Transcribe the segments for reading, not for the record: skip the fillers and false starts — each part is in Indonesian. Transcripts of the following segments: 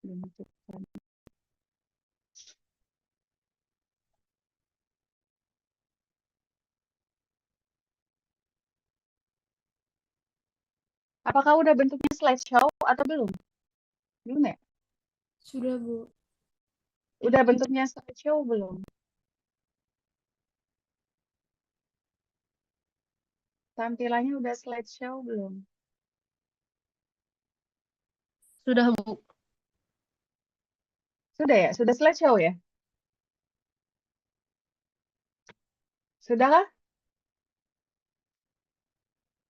bentukan. Apakah udah bentuknya slideshow atau belum? Belum ya? Sudah, Bu. Udah bentuknya slideshow belum? Tampilannya udah slideshow belum? Sudah, Bu. Sudah ya? Sudah slideshow ya? Sudahkah?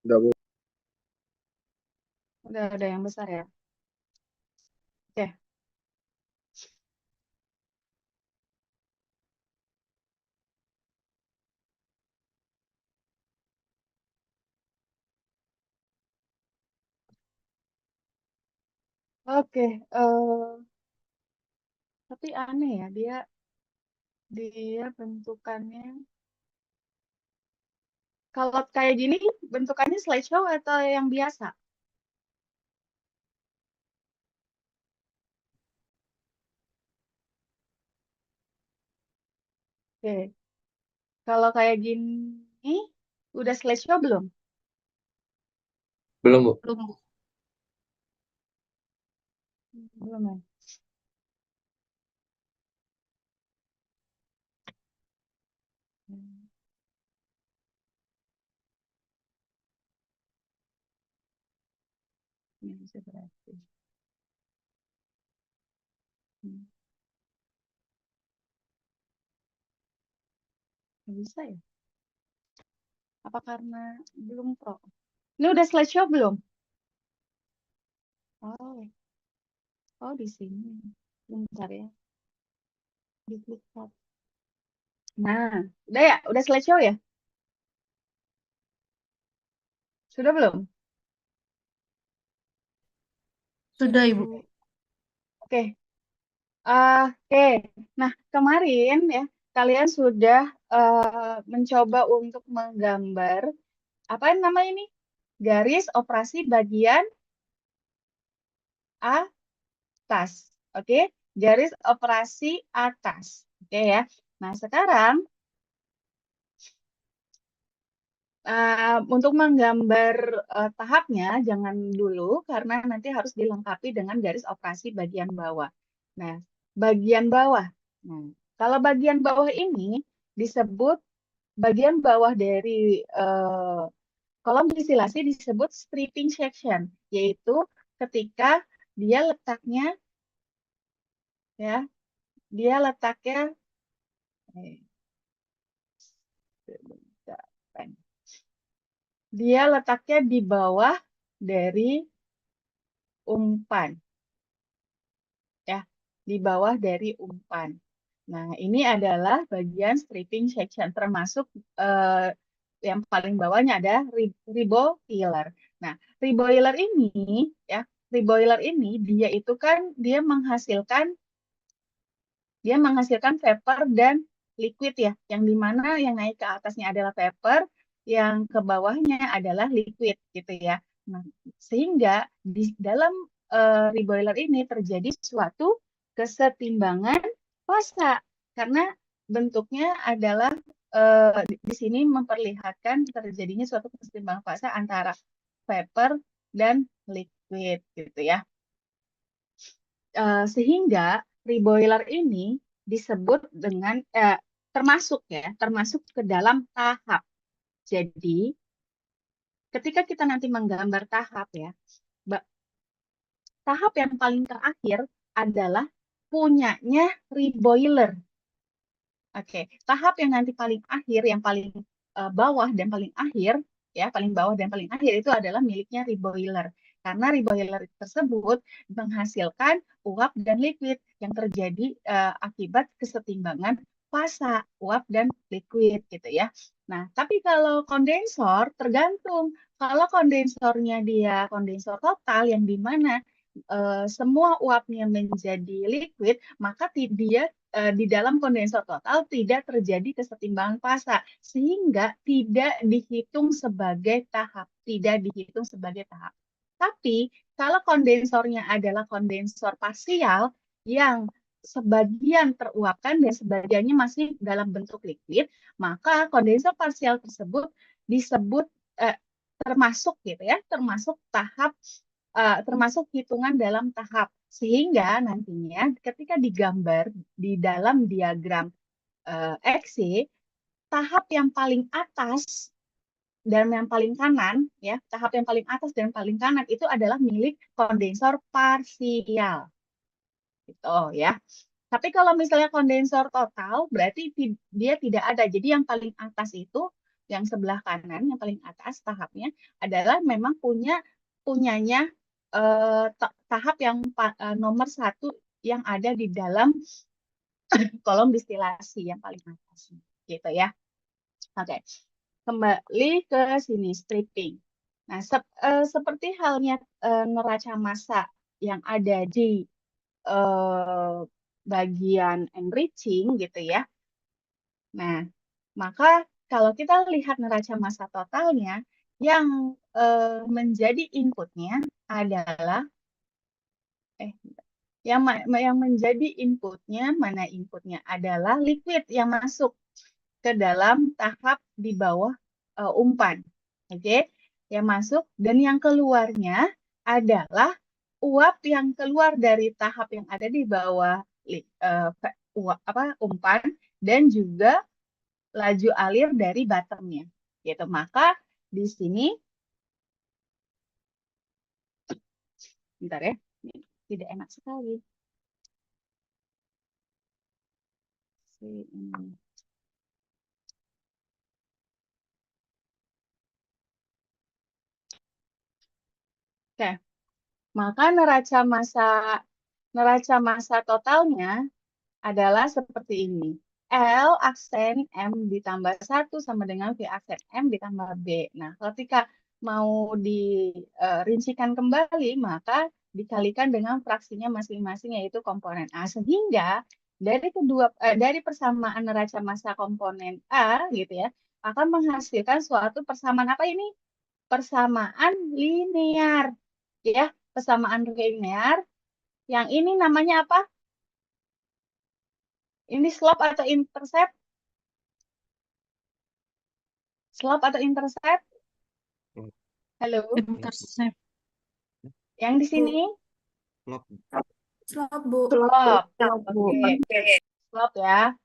Udah, Bu. Udah ada yang besar ya? Oke. Oke. Tapi aneh ya, dia bentukannya. Kalau kayak gini, bentukannya slideshow atau yang biasa? Oke. Kalau kayak gini, udah slideshow belum? Belum, Bu. Belum, Bu. Belum ya? Hmm, Ini bisa berarti. Hmm, nggak bisa ya? Apa karena belum pro? Ini udah slideshow belum? Oh, oh di sini. Bentar ya. Diklik tab. Nah, udah ya? Udah slideshow ya? Sudah belum? Sudah, Ibu. Oke. Oke. Nah, kemarin ya, kalian sudah mencoba untuk menggambar apa namanya ini? Garis operasi bagian atas. Oke, garis operasi atas. Oke ya. Nah, sekarang untuk menggambar tahapnya jangan dulu karena nanti harus dilengkapi dengan garis operasi bagian bawah. Nah, bagian bawah. Nah, kalau bagian bawah ini disebut bagian bawah dari kolom distilasi disebut stripping section, yaitu ketika dia letaknya ya, dia letaknya eh, sebentar, dia letaknya di bawah dari umpan ya, di bawah dari umpan. Nah, ini adalah bagian stripping section termasuk yang paling bawahnya ada reboiler. Nah, reboiler ini ya, reboiler ini dia menghasilkan vapor dan liquid ya, yang dimana yang naik ke atasnya adalah vapor, yang ke bawahnya adalah liquid gitu ya. Nah, sehingga di dalam reboiler ini terjadi suatu kesetimbangan fasa karena bentuknya adalah di sini memperlihatkan terjadinya suatu kesetimbangan fasa antara vapor dan liquid gitu ya. Sehingga reboiler ini disebut dengan termasuk ke dalam tahap. Jadi, ketika kita nanti menggambar tahap ya, tahap yang paling terakhir adalah punyanya reboiler. Oke, tahap yang nanti paling akhir, yang paling bawah dan paling akhir, ya paling bawah dan paling akhir itu adalah miliknya reboiler. Karena reboiler tersebut menghasilkan uap dan liquid yang terjadi akibat kesetimbangan fasa uap dan liquid gitu ya. Nah, tapi kalau kondensor tergantung. Kalau kondensornya dia kondensor total yang di mana semua uapnya menjadi liquid, maka dia di dalam kondensor total tidak terjadi kesetimbangan fasa sehingga tidak dihitung sebagai tahap, tidak dihitung sebagai tahap. Tapi Kalau kondensornya adalah kondensor parsial yang sebagian teruapkan dan sebagiannya masih dalam bentuk liquid, maka kondensor parsial tersebut disebut termasuk gitu ya, termasuk tahap termasuk hitungan dalam tahap. Sehingga nantinya ketika digambar di dalam diagram XY, tahap yang paling atas dan yang paling kanan, ya, tahap yang paling atas dan paling kanan itu adalah milik kondensor parsial, gitu ya. Tapi kalau misalnya kondensor total, berarti dia tidak ada. Jadi yang paling atas itu, yang sebelah kanan, yang paling atas tahapnya adalah memang punyanya tahap yang nomor 1 yang ada di dalam kolom distilasi yang paling atas, gitu ya. Oke, kembali ke sini stripping. Nah, seperti halnya neraca massa yang ada di bagian enriching gitu ya. Nah, maka kalau kita lihat neraca massa totalnya, yang menjadi inputnya adalah yang menjadi inputnya, mana inputnya adalah liquid yang masuk ke dalam tahap di bawah umpan. Oke, yang masuk dan yang keluarnya adalah uap yang keluar dari tahap yang ada di bawah umpan dan juga laju alir dari bottomnya. Gitu. Maka di sini, bentar ya, ini tidak enak sekali. Oke, maka neraca massa totalnya adalah seperti ini. L aksen M ditambah 1 sama dengan V aksen M ditambah B. Nah, ketika mau dirincikan kembali, maka dikalikan dengan fraksinya masing-masing, yaitu komponen A. Sehingga dari persamaan neraca massa komponen A, gitu ya, akan menghasilkan suatu persamaan apa ini? Persamaan linear. Ya, persamaan linear. Yang ini namanya apa? Ini slope atau intercept? Slope atau intercept? Halo? Intercept. Yang di sini? Slope, Bu. Slope. Bu. Oke. Slope ya.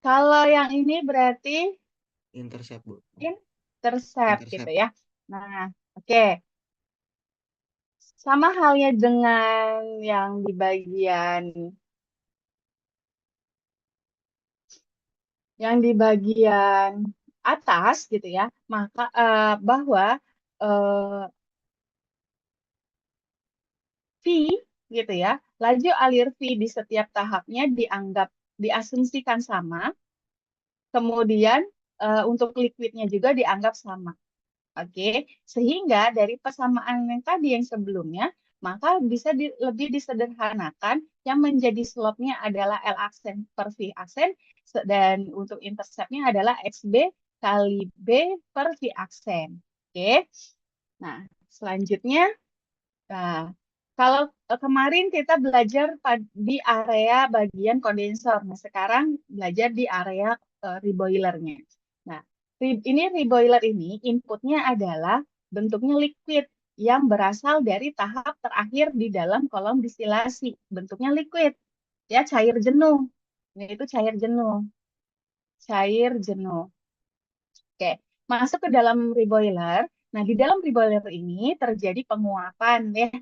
Kalau yang ini berarti intercept, Bu. Intercept gitu ya. Nah, oke. Sama halnya dengan yang di bagian atas gitu ya, maka bahwa V gitu ya, laju alir V di setiap tahapnya diasumsikan sama, kemudian untuk liquidnya juga dianggap sama. Oke, sehingga dari persamaan yang tadi yang sebelumnya, maka bisa lebih disederhanakan yang menjadi slope-nya adalah L aksen per V aksen, dan untuk intercept-nya adalah XB kali B per V aksen. Oke, nah selanjutnya, nah, kalau kemarin kita belajar di area bagian kondensor, nah sekarang belajar di area reboilernya. Nah, ini reboiler ini inputnya adalah bentuknya liquid yang berasal dari tahap terakhir di dalam kolom distilasi. Bentuknya liquid, ya cair jenuh. Yaitu cair jenuh. Cair jenuh. Oke, masuk ke dalam reboiler. Nah, di dalam reboiler ini terjadi penguapan ya,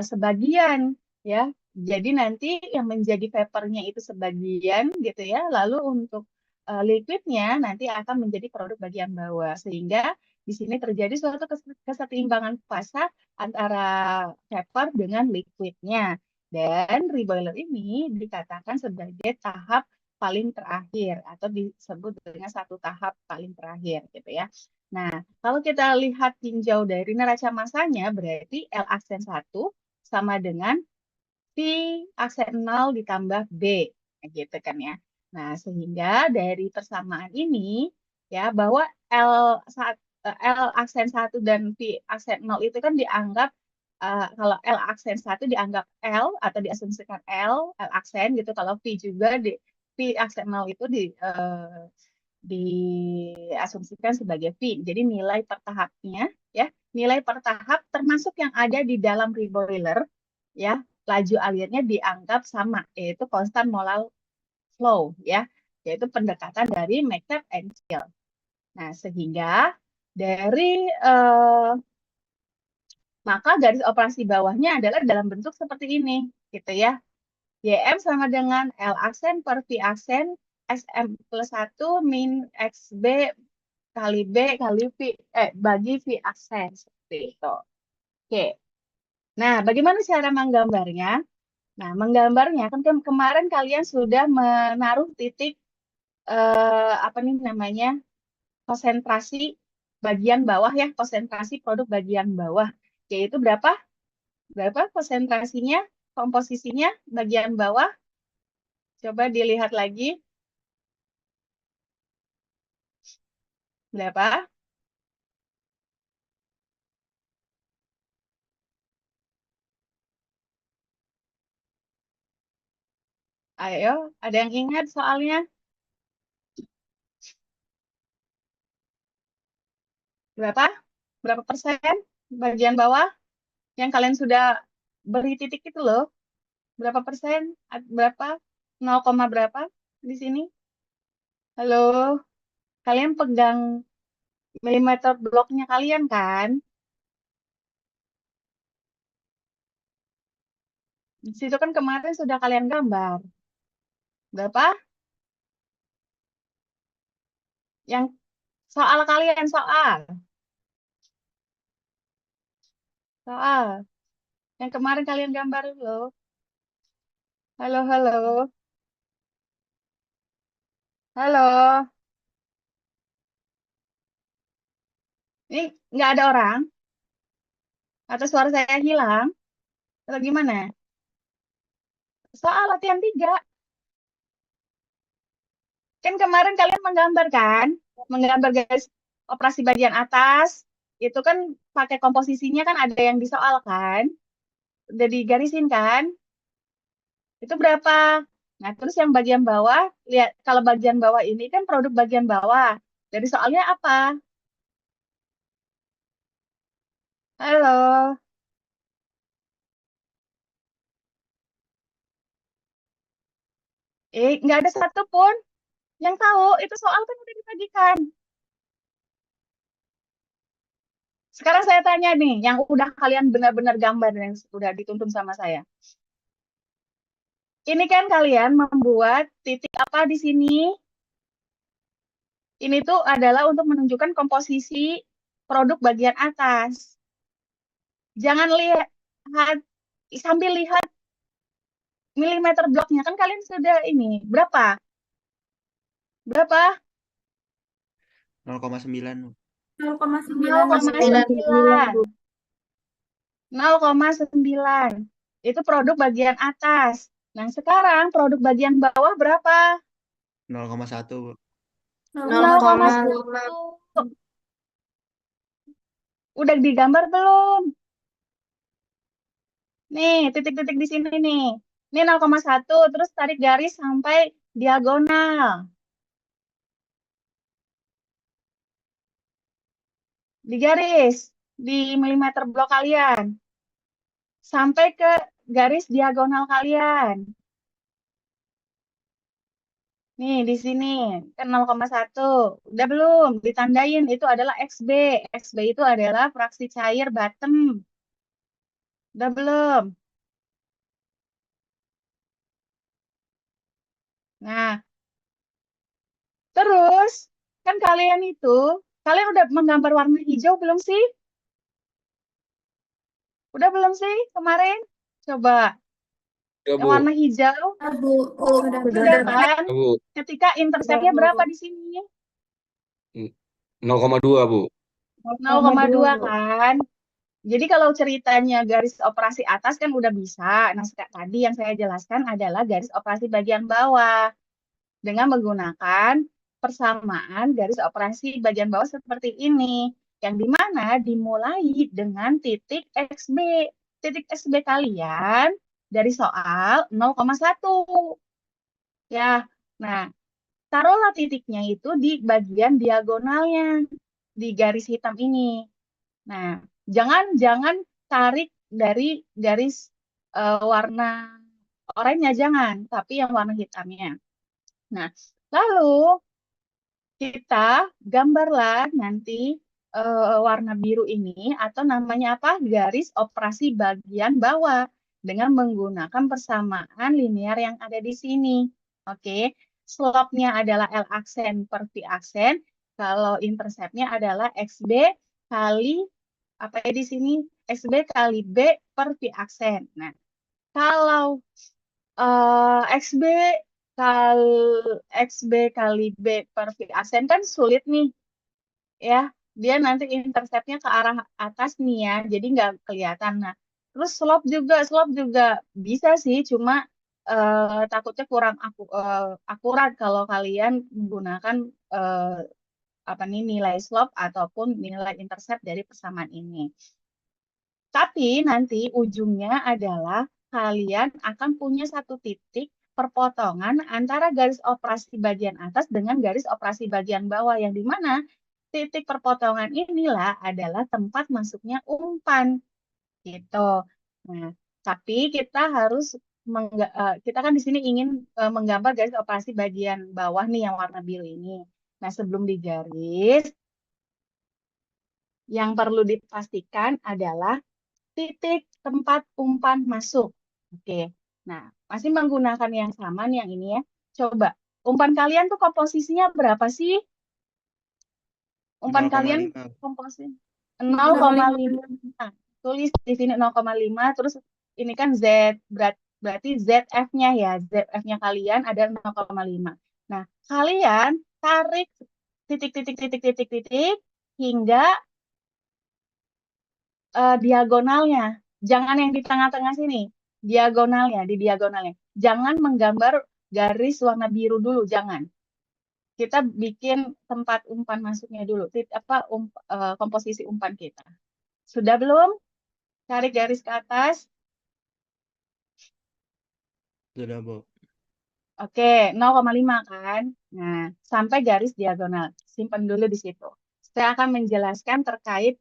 sebagian ya. Jadi nanti yang menjadi vapornya itu sebagian gitu ya. Lalu untuk liquidnya nanti akan menjadi produk bagian bawah, sehingga di sini terjadi suatu kesetimbangan fasa antara vapor dengan liquidnya. Dan reboiler ini dikatakan sebagai tahap paling terakhir atau disebut dengan satu tahap paling terakhir gitu ya. Nah, kalau kita lihat tinjau dari neraca massanya, berarti L aksen 1 sama dengan V aksen 0 ditambah B, gitu kan ya. Nah, sehingga dari persamaan ini ya, bahwa L aksen 1 dan V aksen 0 itu kan dianggap kalau L aksen 1 dianggap L atau diasumsikan L aksen gitu. Kalau V juga V aksen 0 itu diasumsikan sebagai V. Jadi nilai per tahapnya ya, nilai per tahap termasuk yang ada di dalam reboiler ya, laju alirnya dianggap sama, yaitu konstan molal flow ya, yaitu pendekatan dari McCabe and Chill. Nah, sehingga dari maka garis operasi bawahnya adalah dalam bentuk seperti ini, gitu ya. YM sama dengan L aksen per V aksen SM plus 1 min XB kali B kali V, bagi V aksen, seperti itu. Oke. Nah, bagaimana cara menggambarnya? Nah, menggambarnya kan kemarin kalian sudah menaruh titik apa nih namanya, konsentrasi bagian bawah ya, konsentrasi produk bagian bawah, yaitu berapa konsentrasinya, komposisinya bagian bawah. Coba dilihat lagi. Berapa? Ayo, ada yang ingat soalnya? Berapa? Berapa persen bagian bawah yang kalian sudah beri titik itu loh? Berapa persen? Berapa? 0, berapa di sini? Halo, kalian pegang milimeter bloknya kalian kan? Di situ kan kemarin sudah kalian gambar. Berapa? Yang soal kalian, soal. Yang kemarin kalian gambar loh. Halo, halo. Halo. Ini nggak ada orang? Atau suara saya hilang? Atau gimana? Soal latihan 3. Kan kemarin kalian menggambar kan? Menggambar garis operasi bagian atas. Itu kan pakai komposisinya kan ada yang disoal kan? Udah digarisin kan? Itu berapa? Nah, terus yang bagian bawah, lihat kalau bagian bawah ini kan produk bagian bawah. Dari soalnya apa? Halo. Nggak ada satupun yang tahu. Itu soal kan udah dibagikan. Sekarang saya tanya nih, yang udah kalian benar-benar gambar yang udah dituntun sama saya. Ini kan kalian membuat titik apa di sini? Ini tuh adalah untuk menunjukkan komposisi produk bagian atas. Jangan lihat sambil lihat milimeter bloknya, kan kalian sudah ini berapa? Berapa? 0,9. 0,9. 0,9. Itu produk bagian atas. Nah, sekarang produk bagian bawah berapa? 0,1, Bu. 0,1. Udah digambar belum? Nih, titik-titik di sini nih. Ini 0,1, terus tarik garis sampai diagonal. Di garis, di milimeter blok kalian. Sampai ke garis diagonal kalian. Nih, di sini kan 0,1. Udah belum? Ditandain itu adalah XB. XB itu adalah fraksi cair bottom. Udah belum? Nah, terus kan kalian udah menggambar warna hijau belum sih? Udah belum sih kemarin? Coba yang Bu. warna hijau. Udah kan? Bu. Ketika interceptnya berapa di sini? 0,2, Bu. 0,2 kan? Jadi kalau ceritanya garis operasi atas kan udah bisa. Nah, tadi yang saya jelaskan adalah garis operasi bagian bawah dengan menggunakan persamaan garis operasi bagian bawah seperti ini, yang dimana dimulai dengan titik XB. titik SB kalian dari soal 0,1. Ya, nah taruhlah titiknya itu di bagian diagonalnya, di garis hitam ini. Nah, jangan tarik dari garis warna oranye, jangan, tapi yang warna hitamnya. Nah, lalu kita gambarlah nanti warna biru ini atau namanya apa? Garis operasi bagian bawah dengan menggunakan persamaan linear yang ada di sini. Oke, slope-nya adalah L aksen per V aksen. Kalau intercept-nya adalah XB kali apa ya di sini? XB kali B per V aksen. Nah, kalau XB kali XB kali B per V aksen kan sulit nih ya, dia nanti interceptnya ke arah atas nih ya, jadi nggak kelihatan. Nah, terus slope juga bisa sih, cuma takutnya kurang akurat kalau kalian menggunakan apa nih nilai slope ataupun nilai intercept dari persamaan ini. Tapi nanti ujungnya adalah kalian akan punya satu titik perpotongan antara garis operasi bagian atas dengan garis operasi bagian bawah, yang di mana titik perpotongan inilah adalah tempat masuknya umpan gitu. Nah, tapi kita harus kita kan di sini ingin menggambar garis operasi bagian bawah nih yang warna biru ini. Nah, sebelum digaris, yang perlu dipastikan adalah titik tempat umpan masuk. Oke. Nah, masih menggunakan yang sama nih yang ini ya. Coba, umpan kalian tuh komposisinya berapa sih? Umpan kalian 0,5. komposisi 0,5. Nah, tulis di sini 0,5, terus ini kan Z, berarti ZF-nya ya. ZF-nya kalian ada 0,5. Nah, kalian tarik titik hingga diagonalnya. Jangan yang di tengah-tengah sini. Diagonalnya, di diagonalnya. Jangan menggambar garis warna biru dulu, jangan. Kita bikin tempat umpan masuknya dulu. Komposisi umpan kita. Sudah belum? Tarik garis ke atas. Sudah, Bu. Oke, 0,5 kan? Nah, sampai garis diagonal. Simpan dulu di situ. Saya akan menjelaskan terkait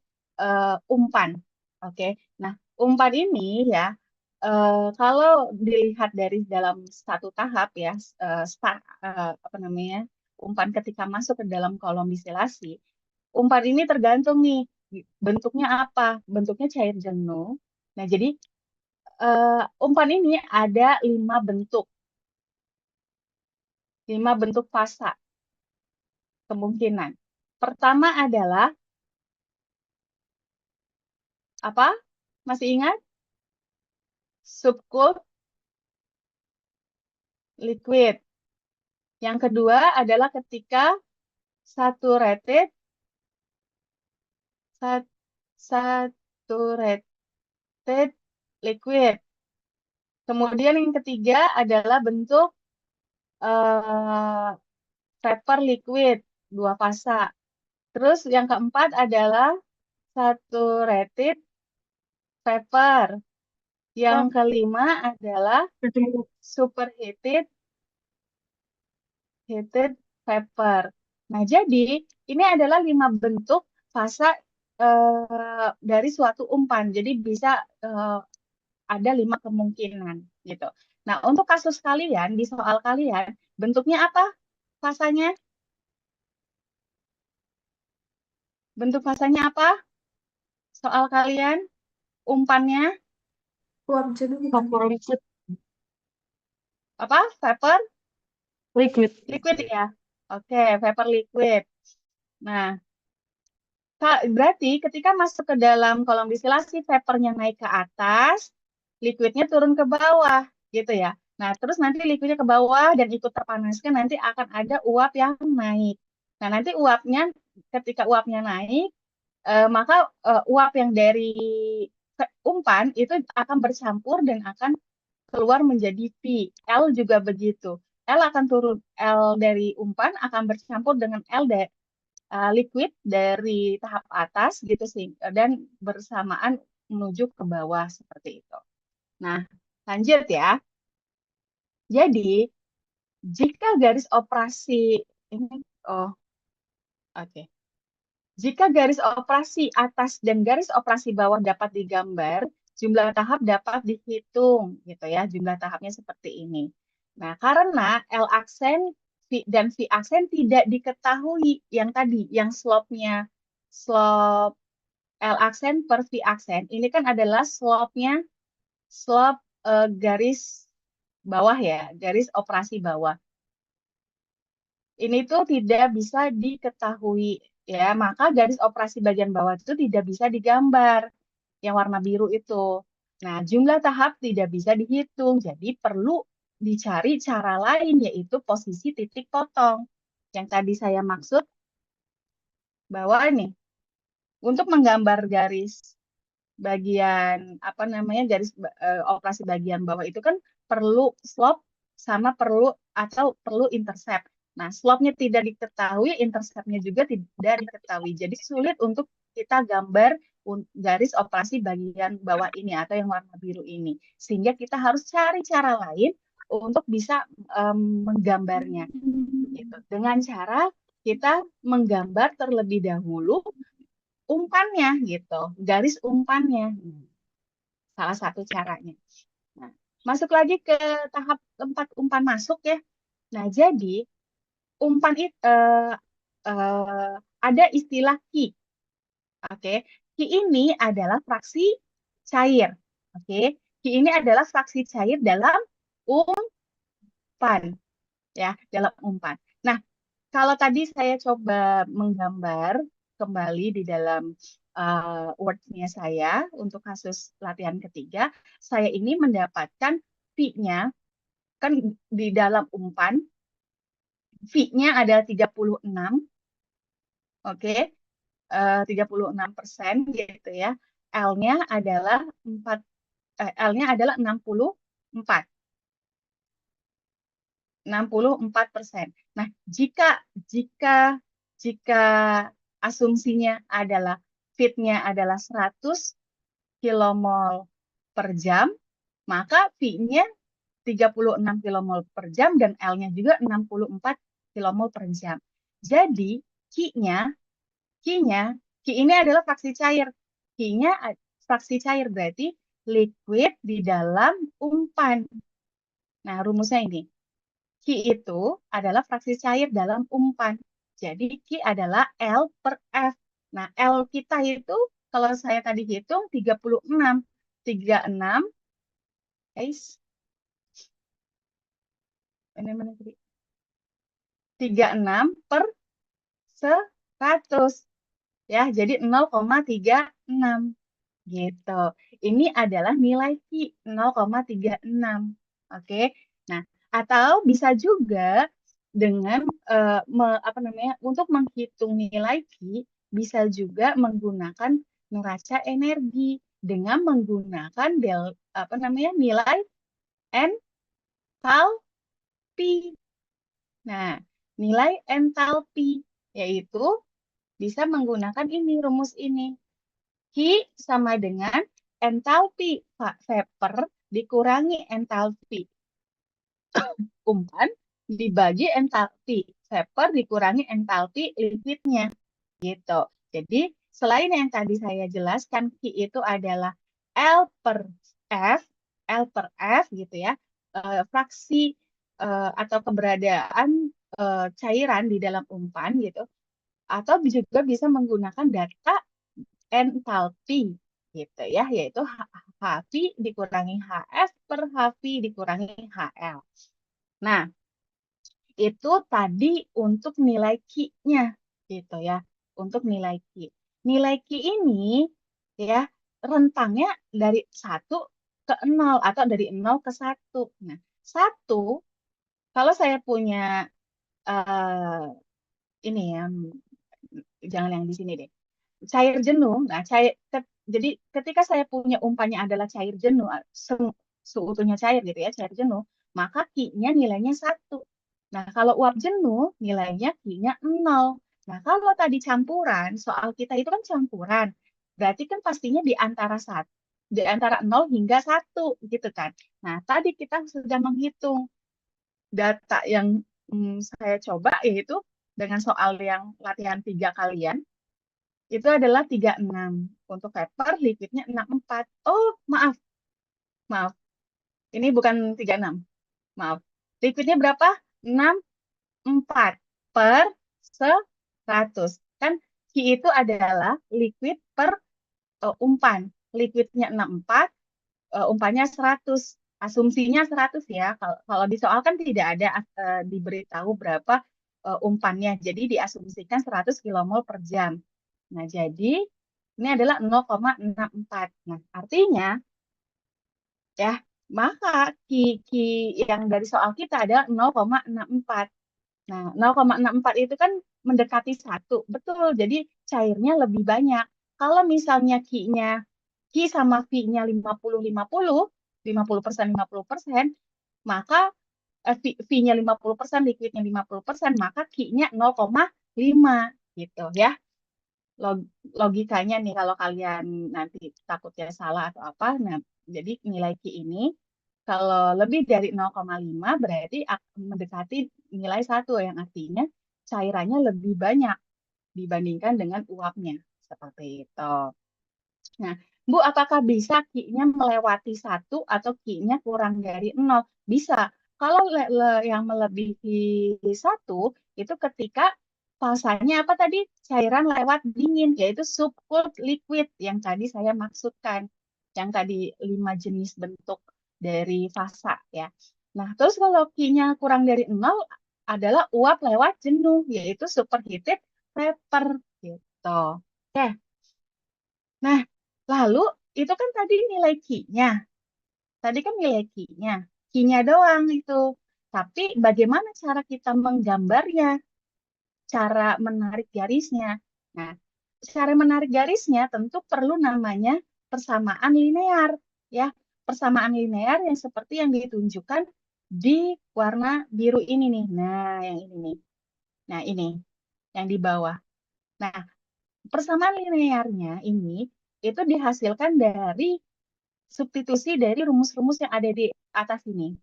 umpan. Oke, nah umpan ini ya, kalau dilihat dari dalam satu tahap ya, apa namanya, umpan ketika masuk ke dalam kolom distilasi, umpan ini tergantung nih bentuknya apa, bentuknya cair jenuh. Nah, jadi umpan ini ada 5 bentuk fasa kemungkinan. Pertama adalah apa? Masih ingat? Subcooled liquid. Yang kedua adalah ketika saturated liquid. Kemudian yang ketiga adalah bentuk vapor liquid, 2 fasa. Terus yang keempat adalah saturated vapor. Yang kelima adalah superheated vapor. Nah, jadi ini adalah 5 bentuk fasa dari suatu umpan. Jadi bisa ada 5 kemungkinan gitu. Nah, untuk kasus kalian di soal kalian bentuknya apa fasanya? Bentuk fasanya apa? Soal kalian umpannya apa? Vapor Liquid. ya. Oke, vapor liquid. Nah, berarti ketika masuk ke dalam kolom distilasi, vapornya naik ke atas, liquidnya turun ke bawah, gitu ya. Nah, terus nanti liquidnya ke bawah dan ikut terpanaskan, nanti akan ada uap yang naik. Nah, nanti ketika uapnya naik, maka uap yang dari umpan itu akan bercampur dan akan keluar menjadi V. L juga begitu. L akan turun, L dari umpan akan bercampur dengan L liquid dari tahap atas gitu sih, dan bersamaan menuju ke bawah seperti itu. Nah, lanjut ya. Jadi, jika garis operasi ini, oh, oke. Jika garis operasi atas dan garis operasi bawah dapat digambar, jumlah tahap dapat dihitung, gitu ya. Jumlah tahapnya seperti ini. Nah, karena L aksen dan V aksen tidak diketahui yang tadi, yang slope-nya, slope L aksen per V aksen, ini kan adalah slope-nya, slope garis bawah ya, garis operasi bawah. Ini tuh tidak bisa diketahui ya, maka garis operasi bagian bawah itu tidak bisa digambar yang warna biru itu. Nah, jumlah tahap tidak bisa dihitung, jadi perlu dicari cara lain yaitu posisi titik potong. Yang tadi saya maksud bahwa ini untuk menggambar garis bagian apa namanya garis operasi bagian bawah itu kan perlu slope sama perlu intercept. Nah, slope-nya tidak diketahui, intercept-nya juga tidak diketahui. Jadi sulit untuk kita gambar garis operasi bagian bawah ini atau yang warna biru ini. Sehingga kita harus cari cara lain untuk bisa menggambarnya. Gitu. Dengan cara kita menggambar terlebih dahulu umpannya gitu, garis umpannya. Salah satu caranya. Nah, masuk lagi ke tahap tempat umpan masuk ya. Nah, jadi umpan itu ada istilah Ki. Oke, Ki ini adalah fraksi cair. Oke, Ki ini adalah fraksi cair dalam umpan ya, dalam umpan. Nah, kalau tadi saya coba menggambar kembali di dalam Word-nya saya untuk kasus latihan ketiga, saya ini mendapatkan V-nya, kan di dalam umpan, V-nya ada 36, oke, 36% gitu ya. L-nya adalah 64. 64%. Nah, jika jika asumsinya adalah fit-nya adalah 100 kilomol per jam, maka V-nya 36 kilomol per jam dan L-nya juga 64 kilomol per jam. Jadi, Q-nya, Q ini adalah fraksi cair. Q-nya fraksi cair berarti liquid di dalam umpan. Nah, rumusnya ini. Q itu adalah fraksi cair dalam umpan. Jadi Q adalah L per F. Nah, L kita itu kalau saya tadi hitung 36. 36, guys. Ini mana tadi? 36 per 100. Ya, jadi 0,36 gitu. Ini adalah nilai Q 0,36. Oke. Nah, atau bisa juga dengan untuk menghitung nilai Q bisa juga menggunakan neraca energi dengan menggunakan nilai entalpi. Nah, nilai entalpi yaitu bisa menggunakan ini rumus ini. Q sama dengan entalpi vapor dikurangi entalpi umpan dibagi entalpi vapor dikurangi entalpi liquidnya gitu. Jadi selain yang tadi saya jelaskan Q itu adalah L per F gitu ya, fraksi atau keberadaan cairan di dalam umpan gitu, atau juga bisa menggunakan data entalpi gitu ya, yaitu HV dikurangi HF per HV dikurangi HL. Nah, itu tadi untuk nilai Q-nya gitu ya, untuk nilai Q. Nilai Q ini ya rentangnya dari 1 ke 0 atau dari 0 ke 1. Nah, 1 kalau saya punya ini ya, jangan yang di sini deh. Cair jenuh. Nah, jadi ketika saya punya umpannya adalah cair jenuh, seutuhnya cair gitu ya, cair jenuh, maka Q-nya nilainya 1. Nah, kalau uap jenuh, nilainya Q-nya 0. Nah, kalau tadi campuran, soal kita itu kan campuran. Berarti kan pastinya di antara di antara 0 hingga 1 gitu kan. Nah, tadi kita sudah menghitung data yang saya coba, yaitu dengan soal yang latihan 3 kalian, itu adalah 36. Untuk vapor, liquidnya 64. Oh, maaf. Ini bukan 36. Maaf. Liquidnya berapa? 64 per 100. Kan Q itu adalah liquid per umpan. Liquidnya 64, umpannya 100. Asumsinya 100 ya. Kalau di soal kan tidak ada diberitahu berapa umpannya. Jadi diasumsikan 100 kmol per jam. Nah, jadi ini adalah 0,64. Nah, artinya ya, maka Ki yang dari soal kita adalah 0,64. Nah, 0,64 itu kan mendekati 1. Betul, jadi cairnya lebih banyak. Kalau misalnya Ki sama V-nya 50-50, 50%, maka V-nya 50%, liquidnya 50%, maka Ki-nya 0,5 gitu ya. Logikanya nih kalau kalian nanti takutnya salah atau apa, nah jadi nilai Ki ini kalau lebih dari 0,5 berarti akan mendekati nilai 1 yang artinya cairannya lebih banyak dibandingkan dengan uapnya. Seperti itu. Nah, Bu, apakah bisa Ki-nya melewati 1 atau Ki-nya kurang dari 0? Bisa. Kalau yang melebihi 1 itu ketika fasanya apa tadi? Cairan lewat dingin, yaitu subcooled liquid yang tadi saya maksudkan. Yang tadi 5 jenis bentuk dari fasa ya. Nah, terus kalau Q-nya kurang dari 0 adalah uap lewat jenuh, yaitu superheated vapor gitu. Oke. Nah, lalu itu kan tadi nilai Q-nya. Tadi kan nilai Q-nya. Q-nya doang itu. Tapi bagaimana cara kita menggambarnya? Cara menarik garisnya. Nah, cara menarik garisnya tentu perlu namanya persamaan linear, ya. Persamaan linear yang seperti yang ditunjukkan di warna biru ini nih. Nah, yang ini nih. Nah, ini yang di bawah. Nah, persamaan linearnya ini itu dihasilkan dari substitusi dari rumus-rumus yang ada di atas ini.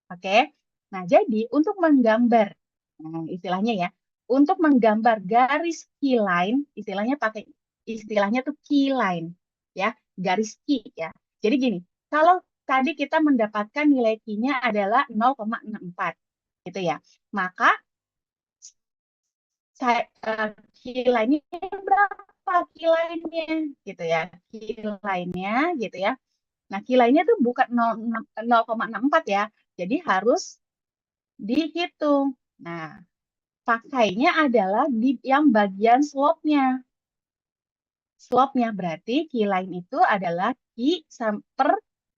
Oke. Nah, jadi untuk menggambar, nah, istilahnya ya, untuk menggambar garis key line, istilahnya tuh key line, ya, garis key ya. Jadi gini, kalau tadi kita mendapatkan nilai key-nya adalah 0,64, gitu ya. Maka key line-nya berapa key line-nya, gitu ya. Key line-nya, gitu ya. Nah, key line-nya tuh bukan 0,64 ya. Jadi harus dihitung. Nah, pakainya adalah di yang bagian slope-nya. Slope-nya berarti Q line itu adalah Q per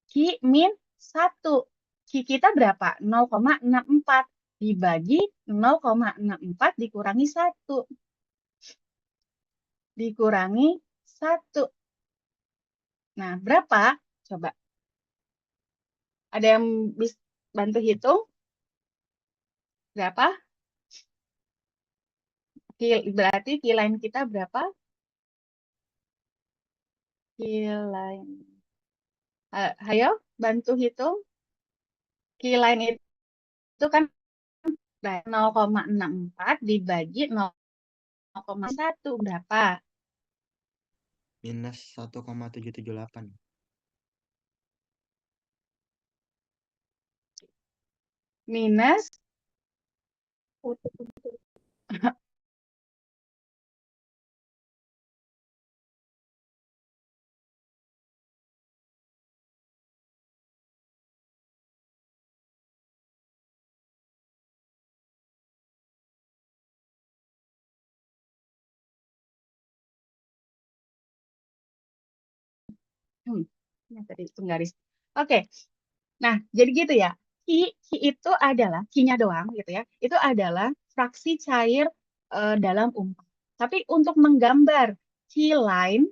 Q min 1. Q kita berapa? 0,64 dibagi 0,64 dikurangi 1. Dikurangi 1. Nah, berapa? Coba. Ada yang bisa bantu hitung? Berapa? Berarti Q line kita berapa? Q line. Ayo, bantu hitung. Q line itu kan 0,64 dibagi 0,1 berapa? Minus 1,778. Minus ini tadi penggaris. Oke. Nah, jadi gitu ya. Ki itu adalah Q-nya doang gitu ya. Itu adalah fraksi cair dalam umpan. Tapi untuk menggambar key line,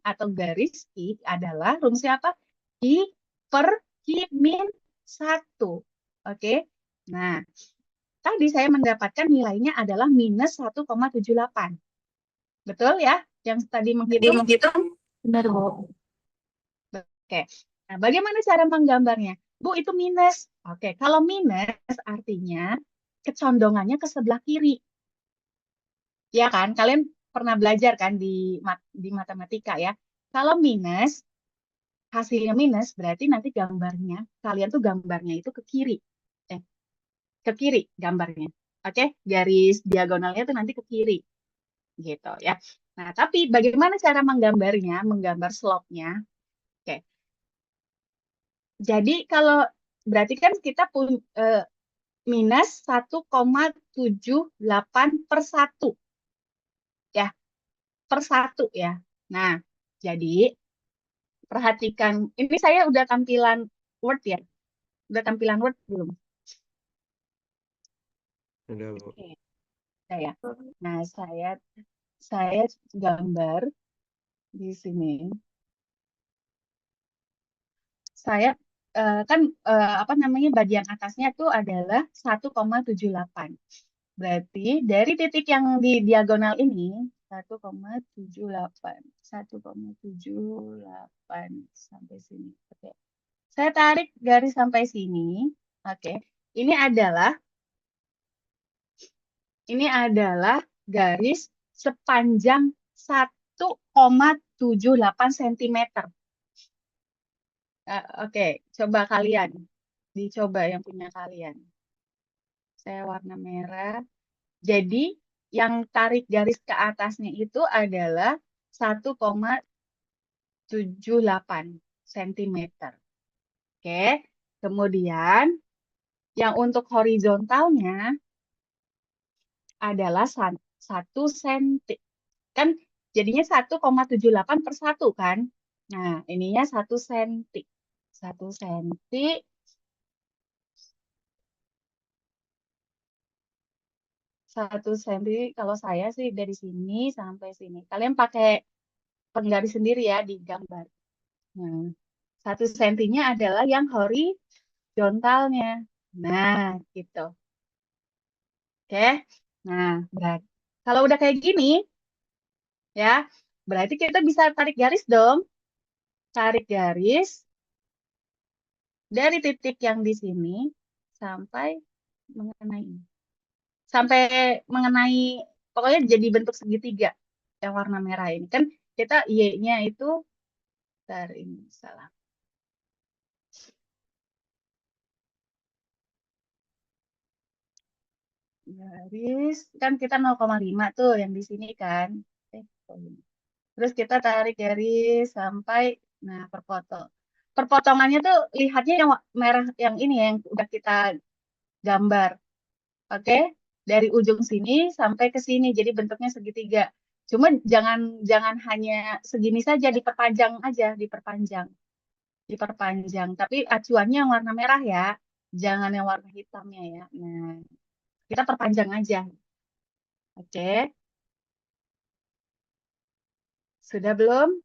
atau garis Q adalah rumusnya apa? Q per Q min 1. Oke. Nah, tadi saya mendapatkan nilainya adalah minus 1,78. Betul ya? Yang tadi menghitung? Benar, Bu. Oke. Nah, bagaimana cara menggambarnya? Bu, itu minus. Oke, kalau minus artinya kecondongannya ke sebelah kiri. Ya kan? Kalian pernah belajar kan di matematika ya. Kalau minus, hasilnya minus berarti nanti gambarnya, kalian tuh gambarnya itu ke kiri. Eh, ke kiri gambarnya. Oke, garis diagonalnya tuh nanti ke kiri gitu ya. Nah, tapi bagaimana cara menggambarnya, menggambar slope-nya? Oke. Jadi kalau berarti kan kita punya minus 1,78 per 1 ya, per 1 ya. Nah, jadi perhatikan, ini saya udah tampilan Word ya. Udah tampilan Word belum? Udah, Bu. Oke, saya. Nah, saya gambar di sini. Saya kan apa namanya bagian atasnya itu adalah 1,78. Berarti dari titik yang di diagonal ini 1,78, 1,78 sampai sini. Oke. Saya tarik garis sampai sini. Oke. Ini adalah ini adalah garis sepanjang 1,78 cm. Oke, coba kalian. Dicoba yang punya kalian. Saya warna merah. Jadi yang tarik garis ke atasnya itu adalah 1,78 cm. Oke. Kemudian yang untuk horizontalnya adalah 1 cm. Kan jadinya 1,78 per 1 kan? Nah, ininya 1 cm. 1 cm. 1 cm kalau saya sih dari sini sampai sini. Kalian pakai penggaris sendiri ya di gambar. Nah, 1 cm-nya adalah yang horizontalnya. Nah, gitu. Oke. Nah, berarti kalau udah kayak gini, ya, berarti kita bisa tarik garis dong. Tarik garis dari titik yang di sini sampai mengenai ini. Sampai mengenai, pokoknya jadi bentuk segitiga yang warna merah ini. Kan kita Y-nya itu, dari ini salah. Garis, kan kita 0,5 tuh yang di sini kan. Oh, ini. Terus kita tarik garis sampai, nah perpotongannya tuh lihatnya yang merah yang ini ya, yang udah kita gambar. Oke, dari ujung sini sampai ke sini, jadi bentuknya segitiga. Cuma jangan jangan hanya segini saja, diperpanjang aja, diperpanjang. Tapi acuannya yang warna merah ya, jangan yang warna hitamnya ya. Nah, kita perpanjang aja. Oke, sudah belum?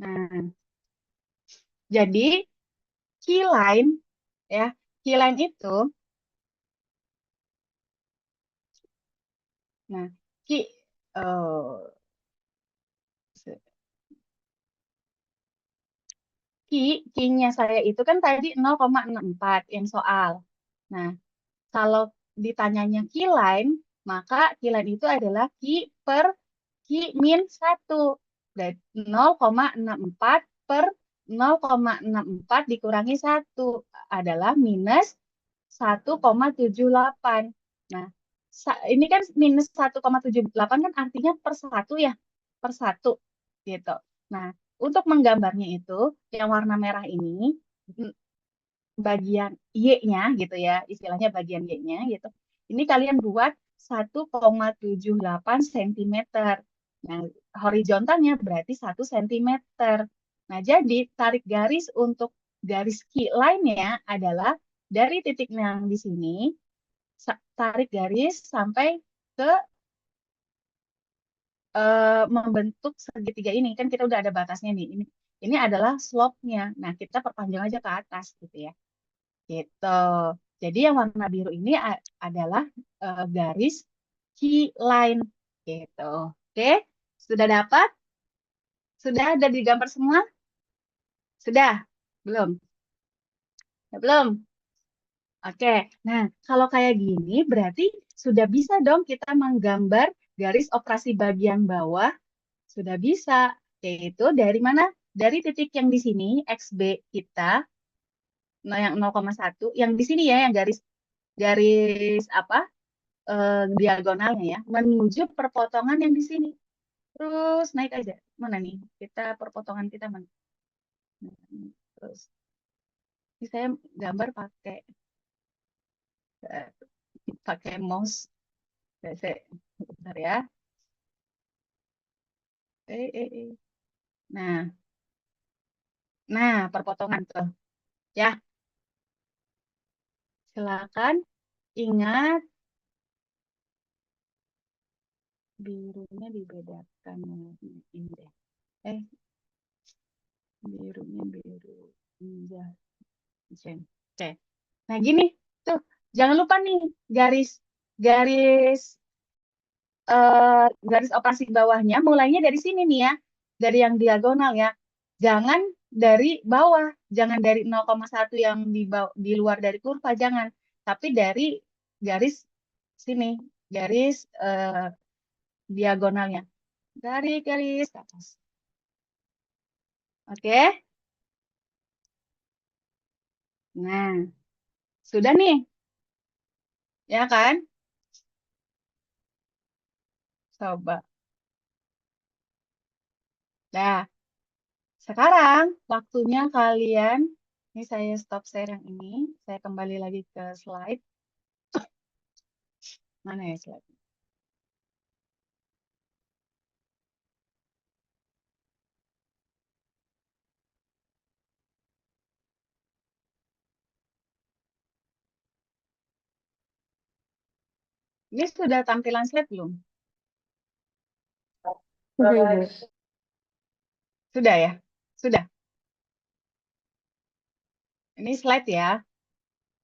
Nah, jadi key line ya, key line itu, nah key eh, key-nya saya itu kan tadi 0,64 yang soal. Nah, kalau ditanyanya key line, maka key line itu adalah key per key min 1. Berarti 0,64 per 0,64 dikurangi 1 adalah minus 1,78. Nah, ini kan minus 1,78 kan artinya per 1 ya, per 1 gitu. Nah, untuk menggambarnya itu, yang warna merah ini, bagian Y-nya gitu ya, istilahnya bagian Y-nya gitu. Ini kalian buat 1,78 cm. Nah, horizontalnya berarti 1 cm. Nah, jadi tarik garis untuk garis key line-nya adalah dari titik yang di sini, tarik garis sampai ke membentuk segitiga ini. Kan kita udah ada batasnya nih. Ini adalah slope-nya. Nah, kita perpanjang aja ke atas gitu ya. Gitu. Jadi yang warna biru ini adalah garis key line gitu. Oke, Sudah dapat? Sudah ada di gambar semua? Sudah? Belum? Ya, belum? Oke, nah kalau kayak gini berarti sudah bisa dong kita menggambar garis operasi bagian bawah. Sudah bisa, yaitu dari mana? Dari titik yang di sini, XB kita, nah yang 0,1, yang di sini ya, yang garis garis apa? Diagonalnya ya, menuju perpotongan yang di sini. Terus naik aja. Mana nih? Kita perpotongan kita mana? Terus ini saya gambar eh, pakai mouse. Bentar ya. Eh. Nah, perpotongan tuh. Ya, silakan ingat birunya dibedakan. Ini deh. Birunya biru. Ya. Oke. Nah, gini tuh. Jangan lupa nih garis garis garis operasi bawahnya mulainya dari sini nih ya. Dari yang diagonal ya. Jangan dari bawah, jangan dari 0,1 yang di luar dari kurva, jangan. Tapi dari garis sini, garis diagonalnya. Dari garis ke atas. Oke? Nah, sudah nih. Ya kan? Coba. Nah, sekarang waktunya kalian, ini saya stop share yang ini, saya kembali lagi ke slide. Mana ya slide? Ini sudah tampilan slide belum? Sudah, Ibu. Sudah ya? Sudah. Ini slide ya.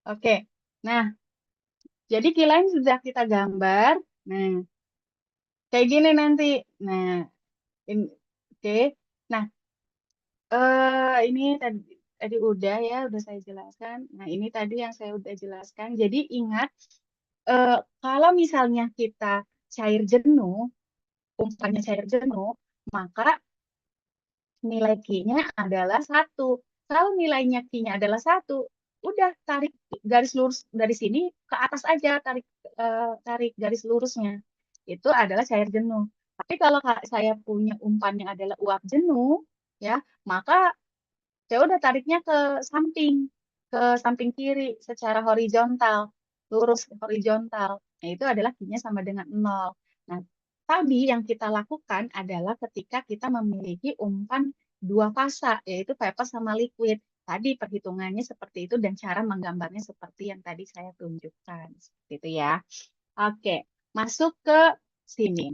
Oke. Nah, jadi kilain sudah kita gambar. Nah, kayak gini nanti. Nah, ini, oke. Nah, ini tadi udah ya, udah saya jelaskan. Nah, ini tadi yang saya udah jelaskan. Jadi ingat, kalau misalnya kita cair jenuh, umpannya cair jenuh, maka nilai Q-nya adalah 1. Kalau nilainya Q-nya adalah 1, udah tarik garis lurus dari sini ke atas aja, tarik garis lurusnya. Itu adalah cair jenuh. Tapi kalau saya punya umpan yang adalah uap jenuh, ya, maka saya udah tariknya ke samping kiri secara horizontal, lurus horizontal. Nah, itu adalah Q-nya sama dengan 0. Nah, tadi yang kita lakukan adalah ketika kita memiliki umpan dua fasa, yaitu vapor sama liquid. Tadi perhitungannya seperti itu dan cara menggambarnya seperti yang tadi saya tunjukkan. Seperti itu ya. Oke, masuk ke sini.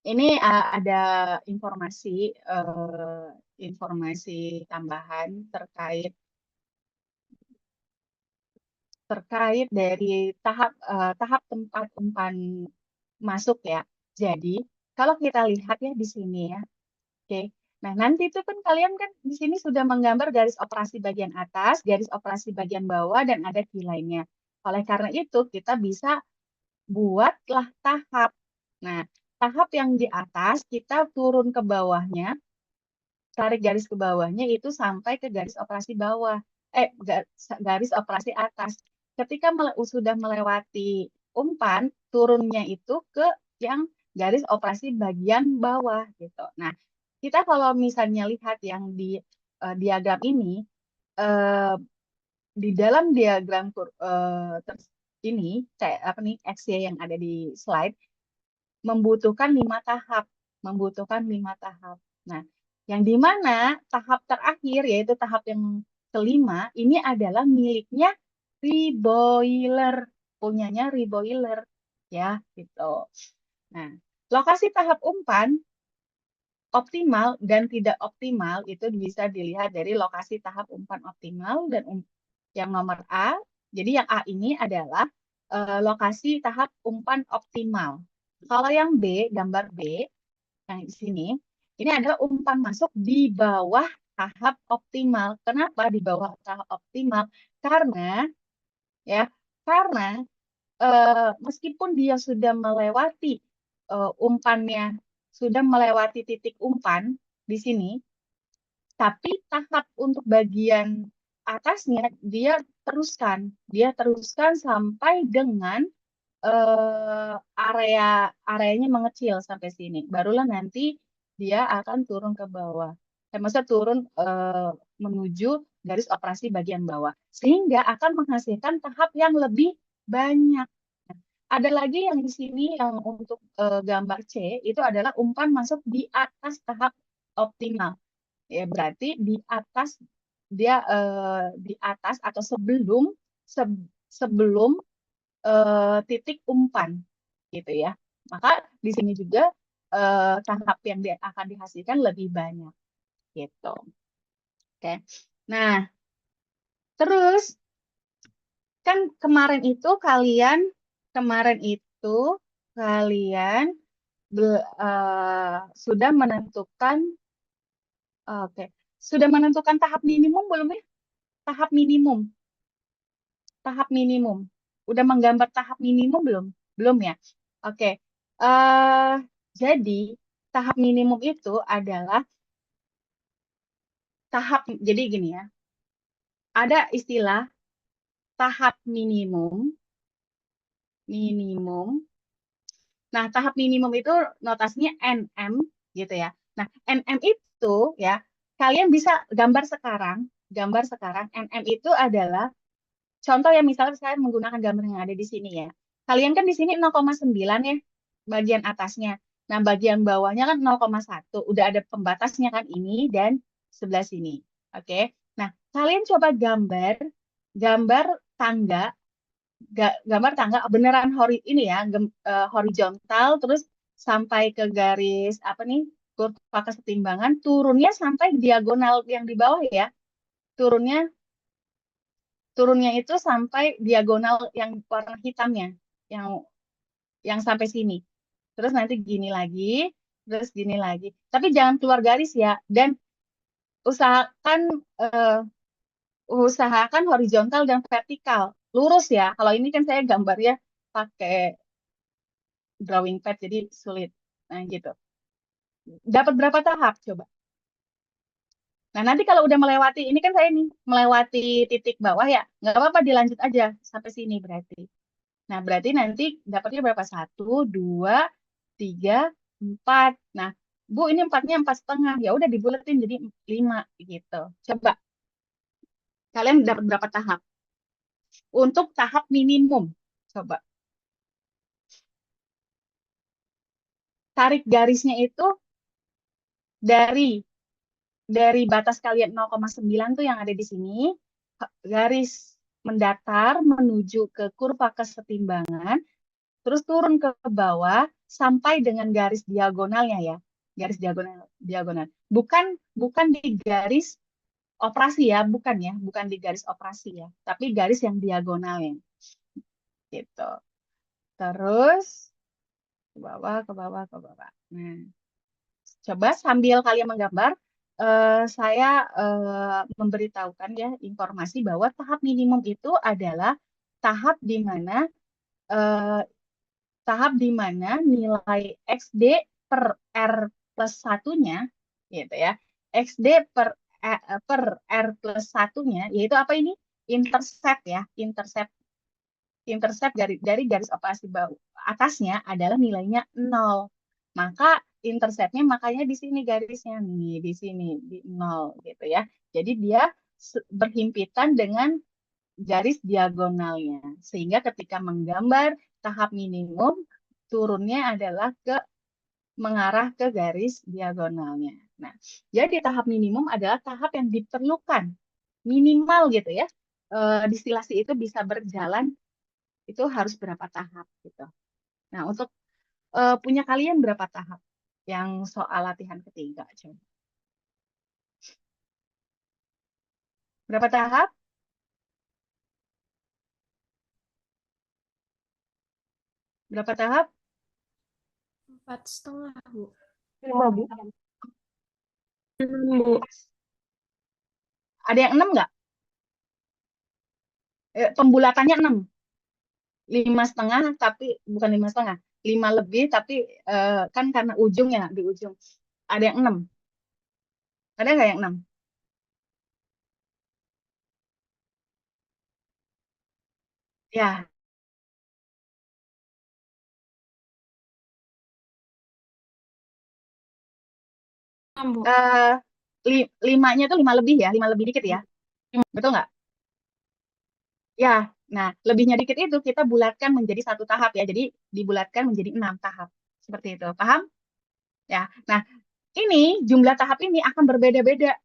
Ini ada informasi informasi tambahan terkait dari tahap tempat umpan masuk ya. Jadi kalau kita lihat ya di sini ya, oke. Nah nanti itu kan kalian kan di sini sudah menggambar garis operasi bagian atas, garis operasi bagian bawah dan ada key lainnya. Oleh karena itu kita bisa buatlah tahap. Nah tahap yang di atas kita turun ke bawahnya, tarik garis ke bawahnya itu sampai ke garis operasi bawah. Garis operasi atas. Ketika sudah melewati umpan, turunnya itu ke yang garis operasi bagian bawah gitu. Nah, kita kalau misalnya lihat yang di diagram ini, eh, di dalam diagram ini, kayak apa nih, XY yang ada di slide, membutuhkan 5 tahap. Membutuhkan 5 tahap. Nah, yang di mana tahap terakhir, yaitu tahap yang kelima, ini adalah miliknya reboiler. Punyanya reboiler. Ya, gitu. Nah, lokasi tahap umpan optimal dan tidak optimal itu bisa dilihat dari lokasi tahap umpan optimal dan yang nomor A. Jadi yang A ini adalah lokasi tahap umpan optimal. Kalau yang B, gambar B, Yang di sini, ini adalah umpan masuk di bawah tahap optimal. Kenapa di bawah tahap optimal? Karena ya, karena meskipun dia sudah melewati umpannya, sudah melewati titik umpan di sini, tapi tahap untuk bagian atasnya dia teruskan sampai dengan areanya mengecil sampai sini. Barulah nanti dia akan turun ke bawah. Maksudnya turun menuju garis operasi bagian bawah. Sehingga akan menghasilkan tahap yang lebih banyak. Ada lagi yang di sini yang untuk gambar C itu adalah umpan masuk di atas tahap optimal. Ya, berarti di atas di atas atau sebelum titik umpan gitu ya. Maka di sini juga tahap yang akan dihasilkan lebih banyak gitu. Oke. Nah, terus kan kemarin itu kalian sudah menentukan oke. Sudah menentukan tahap minimum belum ya? Tahap minimum. Tahap minimum. Udah menggambar tahap minimum belum? Belum ya? Oke. eh jadi tahap minimum itu adalah jadi gini ya. Ada istilah tahap minimum, minimum. Nah, tahap minimum itu notasinya NM gitu ya. Nah, NM itu ya, kalian bisa gambar sekarang NM itu adalah contoh ya, misalnya saya menggunakan gambar yang ada di sini ya. Kalian kan di sini 0,9 ya, bagian atasnya. Nah, bagian bawahnya kan 0,1. Udah ada pembatasnya kan ini dan sebelah sini. Oke. Nah, kalian coba gambar tangga, gambar tangga beneran horizontal terus sampai ke garis apa nih? Kurva kesetimbangan, turunnya sampai diagonal yang di bawah ya. Turunnya turunnya itu sampai diagonal yang warna hitamnya, yang sampai sini. Terus nanti gini lagi, terus gini lagi. Tapi jangan keluar garis ya, dan usahakan eh, usahakan horizontal dan vertikal, lurus ya. Kalau ini kan saya gambarnya pakai drawing pad, jadi sulit. Nah gitu. Dapat berapa tahap coba? Nah nanti kalau udah melewati, ini kan saya nih melewati titik bawah ya, nggak apa-apa dilanjut aja sampai sini berarti. Nah, berarti nanti dapatnya berapa? Satu, dua, tiga, empat. Nah, Bu, ini empatnya 4,5. Ya udah dibulatin jadi 5 gitu. Coba, kalian dapat berapa tahap? Untuk tahap minimum. Coba, tarik garisnya itu dari batas kalian 0,9 tuh yang ada di sini, garis mendatar menuju ke kurva kesetimbangan, terus turun ke bawah sampai dengan garis diagonalnya ya, garis diagonal bukan bukan di garis operasi ya, bukan di garis operasi ya, tapi garis yang diagonalnya gitu. Terus ke bawah ke bawah ke bawah. Nah, coba sambil kalian menggambar, saya memberitahukan ya informasi bahwa tahap minimum itu adalah tahap di mana eh, nilai XD per R plus satunya, gitu ya. XD per R plus satunya, yaitu apa ini? Intercept ya, intercept dari garis operasi bawah atasnya adalah nilainya 0. Maka interceptnya makanya di sini garisnya nih, di sini di 0 gitu ya. Jadi dia berhimpitan dengan garis diagonalnya. Sehingga ketika menggambar tahap minimum, turunnya adalah mengarah ke garis diagonalnya. Nah, jadi tahap minimum adalah tahap yang diperlukan minimal gitu ya. Distilasi itu bisa berjalan itu harus berapa tahap gitu. Nah, untuk punya kalian berapa tahap? Yang soal latihan ketiga, coba. Berapa tahap? Berapa tahap? 4,5, Bu. 5, Bu. 6, Bu. Ada yang 6 nggak? Pembulatannya 6. 5,5 tapi bukan 5,5. 5 lebih tapi kan karena ujungnya di ujung. Ada yang 6. Ada nggak yang 6? Ya, 6, Bu. eh, limanya tuh 5 lebih ya, 5 lebih dikit ya. Betul nggak? Ya, nah lebihnya dikit itu kita bulatkan menjadi satu tahap ya. Jadi dibulatkan menjadi 6 tahap. Seperti itu. Paham? Ya. Nah, ini jumlah tahap ini akan berbeda-beda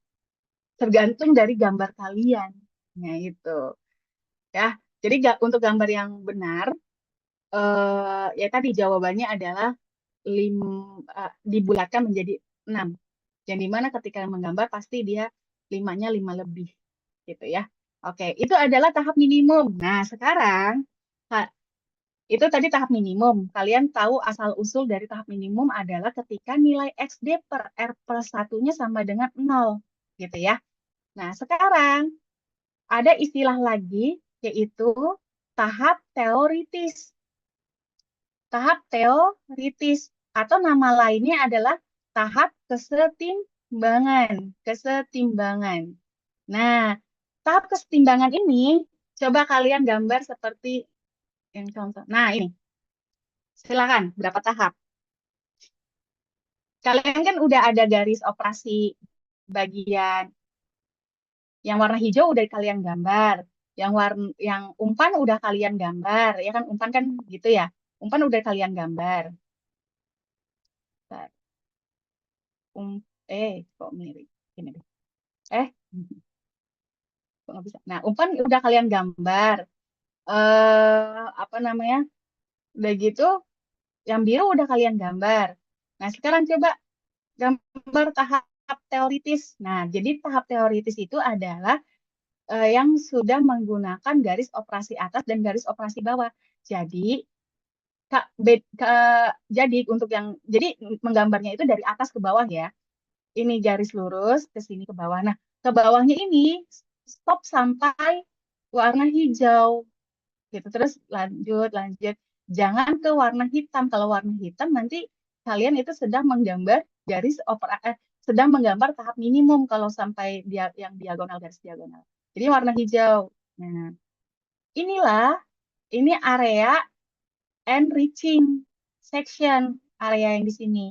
tergantung dari gambar kalian. Nah, itu. Ya. Jadi untuk gambar yang benar, ya tadi jawabannya adalah dibulatkan menjadi 6. Yang dimana ketika menggambar pasti dia 5 lebih. Gitu ya. Oke, itu adalah tahap minimum. Nah, sekarang itu tadi tahap minimum. Kalian tahu asal-usul dari tahap minimum adalah ketika nilai XD per R plus 1-nya sama dengan 0. Gitu ya. Nah, sekarang ada istilah lagi yaitu tahap teoritis. Tahap teoritis atau nama lainnya adalah tahap kesetimbangan. Kesetimbangan. Nah, tahap kesetimbangan ini coba kalian gambar seperti yang contoh. Nah, ini. Silakan, berapa tahap? Kalian kan udah ada garis operasi bagian yang warna hijau udah kalian gambar, yang umpan udah kalian gambar, ya kan umpan kan gitu ya. Umpan udah kalian gambar. Bentar. Kok mirip ini deh. Eh, kok nggak bisa. Nah, umpan udah kalian gambar. Apa namanya? Udah gitu, yang biru udah kalian gambar. Nah, sekarang coba gambar tahap teoritis. Nah, jadi tahap teoritis itu adalah yang sudah menggunakan garis operasi atas dan garis operasi bawah. Jadi, Kak, jadi untuk yang jadi menggambarnya itu dari atas ke bawah ya. Ini garis lurus ke sini ke bawah. Nah, ke bawahnya ini stop sampai warna hijau gitu. Terus lanjut lanjut. Jangan ke warna hitam. Kalau warna hitam nanti kalian itu sedang menggambar sedang menggambar tahap minimum kalau sampai dia yang diagonal garis diagonal. Jadi warna hijau. Nah, inilah ini area enriching section, area yang di sini.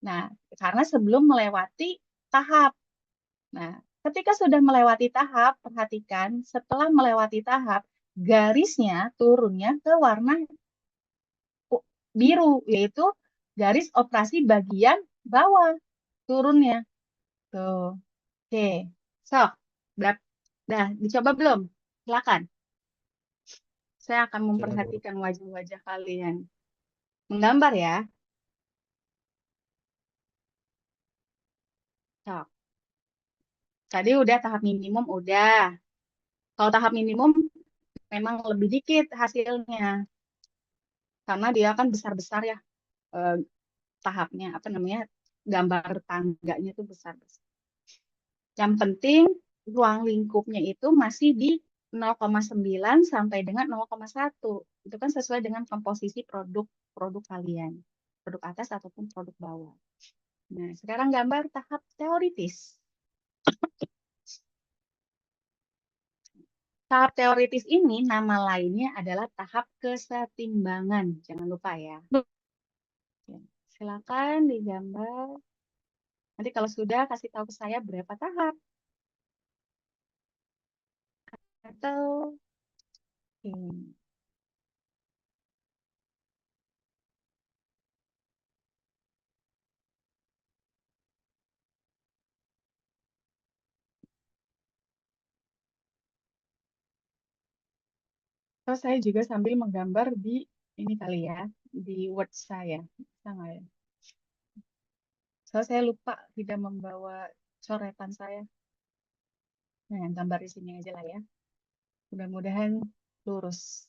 Nah, karena sebelum melewati tahap. Nah, ketika sudah melewati tahap, perhatikan setelah melewati tahap, garisnya turunnya ke warna biru, yaitu garis operasi bagian bawah turunnya. Tuh. Oke. So, berapa? Dah, dicoba belum? Silakan. Saya akan Sudah, Bu. memperhatikan wajah-wajah kalian. Menggambar ya. So, tadi udah tahap minimum, udah. Kalau tahap minimum memang lebih dikit hasilnya. Karena dia kan besar-besar ya eh, tahapnya. Apa namanya? Gambar tangganya itu besar-besar. Yang penting ruang lingkupnya itu masih di 0,9 sampai dengan 0,1. Itu kan sesuai dengan komposisi produk kalian. Produk atas ataupun produk bawah. Nah, sekarang gambar tahap teoritis. Tahap teoritis ini nama lainnya adalah tahap kesetimbangan. Jangan lupa ya. Ya, silakan digambar. Nanti kalau sudah kasih tahu ke saya berapa tahap. Atau atau saya juga sambil menggambar di ini kali ya, di Word saya. Bisa nggak ya? Soalnya saya lupa tidak membawa coretan saya. Nah, gambar di sini aja lah ya. Mudah-mudahan lurus.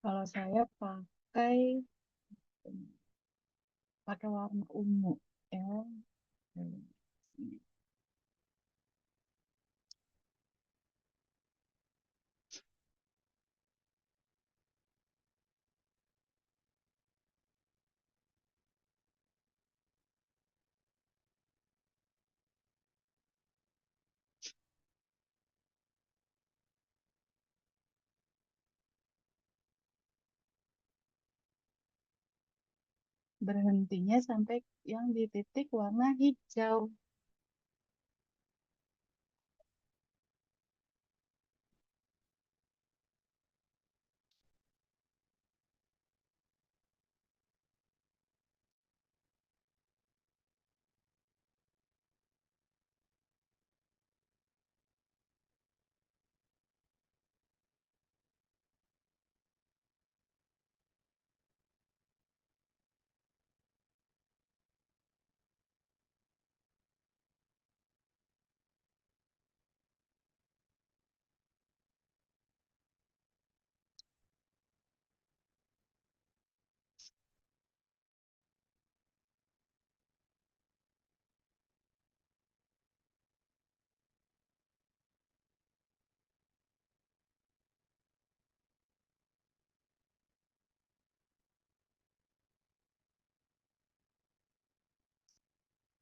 Kalau saya pakai pakai warna ungu ya. Berhentinya sampai yang di titik warna hijau.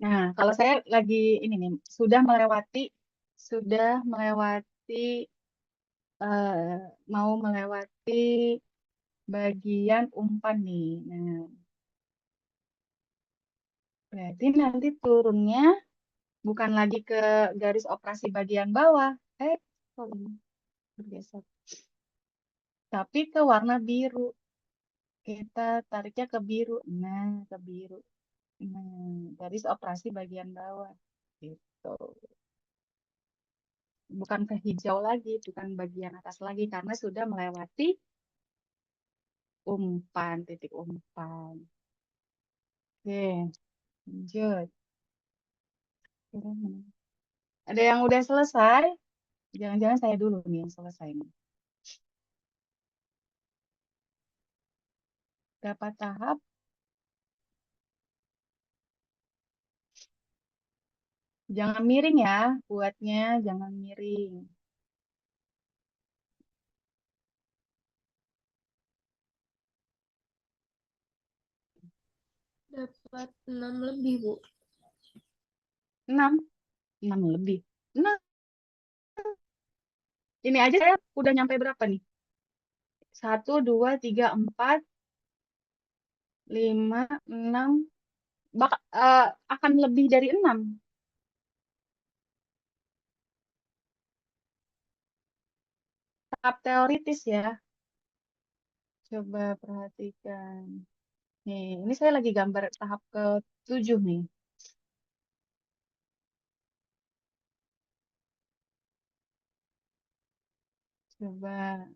Nah, kalau saya lagi ini nih, sudah melewati mau melewati bagian umpan nih. Nah, berarti nanti turunnya bukan lagi ke garis operasi bagian bawah. Kok ini bergeser. Tapi ke warna biru. Kita tariknya ke biru. Nah, ke biru. Nah, garis operasi bagian bawah. Gitu. Bukan ke hijau lagi, bukan bagian atas lagi, karena sudah melewati umpan, titik umpan. Oke, lanjut. Ada yang udah selesai? Jangan-jangan saya dulu nih yang selesai nih. Berapa tahap? Jangan miring ya, buatnya jangan miring. Dapat 6 lebih, Bu. 6, 6 lebih. 6. Ini aja saya udah nyampe berapa nih? 1, 2, 3, 4, 5, 6. Akan lebih dari 6. Tahap teoritis ya. Coba perhatikan. Nih, ini saya lagi gambar tahap ke-7 nih. Coba.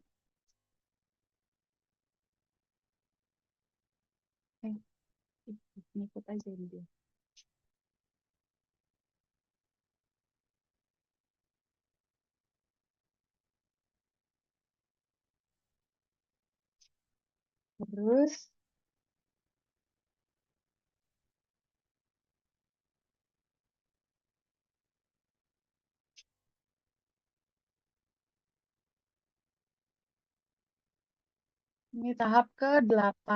Eh, ikut aja ini dia. Terus, ini tahap ke-8.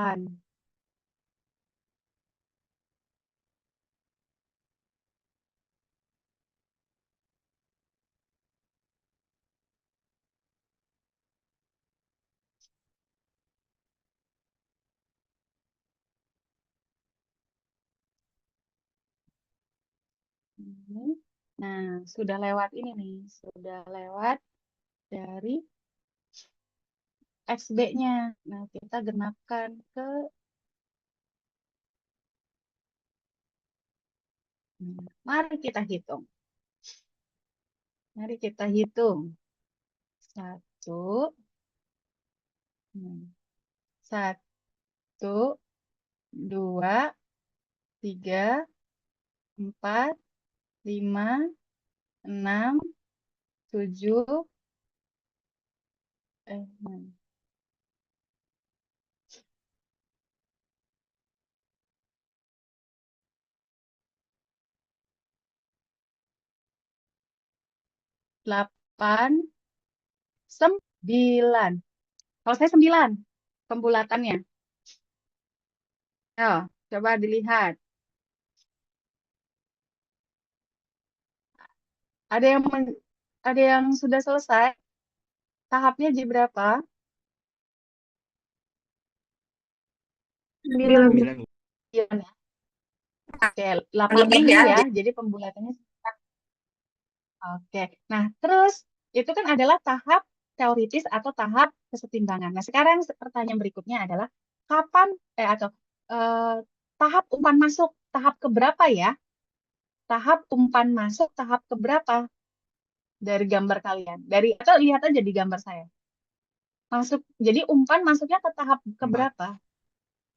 Ini. Nah, sudah lewat ini nih. Sudah lewat dari XB-nya. Nah, kita genapkan ke. Mari kita hitung. Mari kita hitung. 1, 1, 2, 3, 4, 5, 6, 7, 6. 8, 9. Kalau saya 9, pembulatannya. Ayo, coba dilihat. Ada yang sudah selesai? Tahapnya jadi berapa? 9. 9, Bu. Iya, ya. Oke, 8 lebih ya. Jadi pembulatannya. Oke. Nah, terus itu kan adalah tahap teoritis atau tahap kesetimbangan. Nah, sekarang pertanyaan berikutnya adalah kapan atau eh, tahap umpan masuk tahap keberapa ya? Tahap umpan masuk tahap keberapa dari gambar kalian? Dari atau lihat aja di gambar saya. Masuk. Jadi umpan masuknya ke tahap 4. keberapa?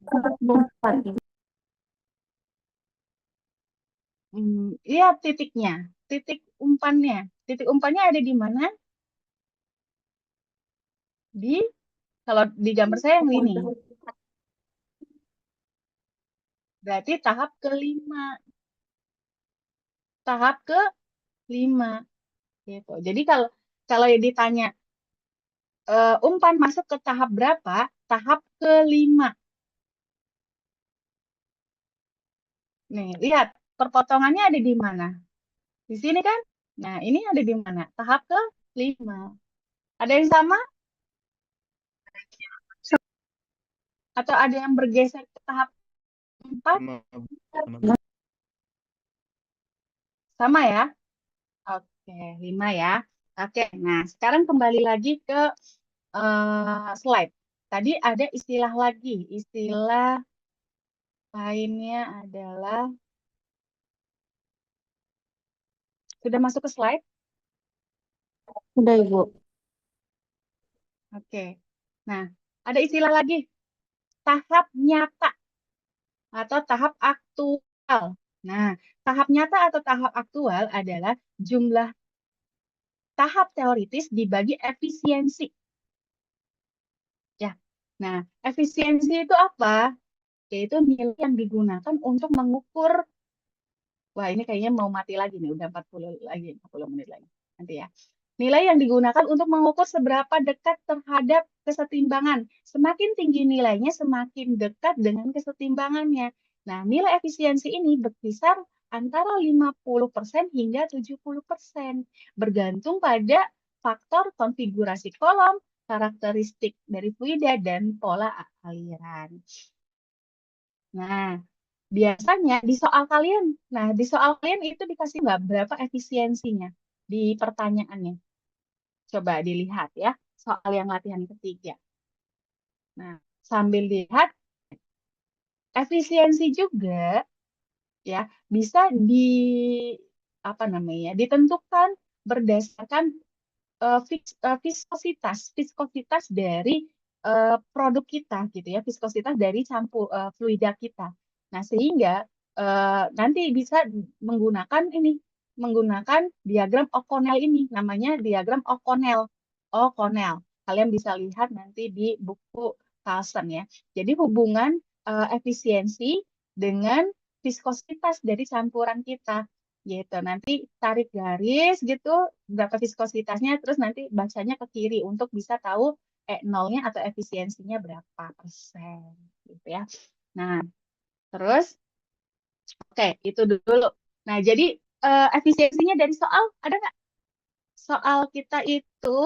4. Lihat titiknya. Titik umpannya. Titik umpannya ada di mana? Di Kalau di gambar saya yang ini. Berarti tahap kelima. Tahap kelima. Gitu. Jadi kalau ditanya umpan masuk ke tahap berapa? Tahap kelima. Nih, lihat perpotongannya ada di mana? Di sini kan? Nah, ini ada di mana? Tahap kelima. Ada yang sama? Atau ada yang bergeser ke tahap 4? Sama, Bu. Sama, Bu. Sama ya? Oke, 5 ya. Oke, nah sekarang kembali lagi ke slide. Tadi ada istilah lagi. Istilah lainnya adalah, sudah masuk ke slide? Udah, Ibu. Oke. Nah, ada istilah lagi. Tahap nyata atau tahap aktual. Nah, tahap nyata atau tahap aktual adalah jumlah tahap teoritis dibagi efisiensi. Ya. Nah, efisiensi itu apa? Yaitu nilai yang digunakan untuk mengukur. Wah, ini kayaknya mau mati lagi nih, udah 40 lagi, 40 menit lagi. Nanti ya. Nilai yang digunakan untuk mengukur seberapa dekat terhadap kesetimbangan. Semakin tinggi nilainya, semakin dekat dengan kesetimbangannya. Nah, nilai efisiensi ini berkisar antara 50% hingga 70%. Bergantung pada faktor konfigurasi kolom, karakteristik dari fluida, dan pola aliran. Nah, biasanya di soal kalian itu dikasih nggak berapa efisiensinya di pertanyaannya? Coba dilihat ya, soal yang latihan ketiga. Nah, sambil lihat, efisiensi juga ya bisa ditentukan berdasarkan viskositas dari produk kita gitu ya, viskositas dari fluida kita. Nah, sehingga nanti bisa menggunakan diagram O'Connell ini, namanya diagram O'Connell. O'Connell. Kalian bisa lihat nanti di buku Carlson ya. Jadi hubungan efisiensi dengan viskositas dari campuran kita gitu. Nanti tarik garis gitu berapa viskositasnya, terus nanti bacanya ke kiri untuk bisa tahu nolnya atau efisiensinya berapa persen gitu ya. Nah, terus oke, itu dulu. Nah, jadi efisiensinya dari soal ada nggak? Soal kita itu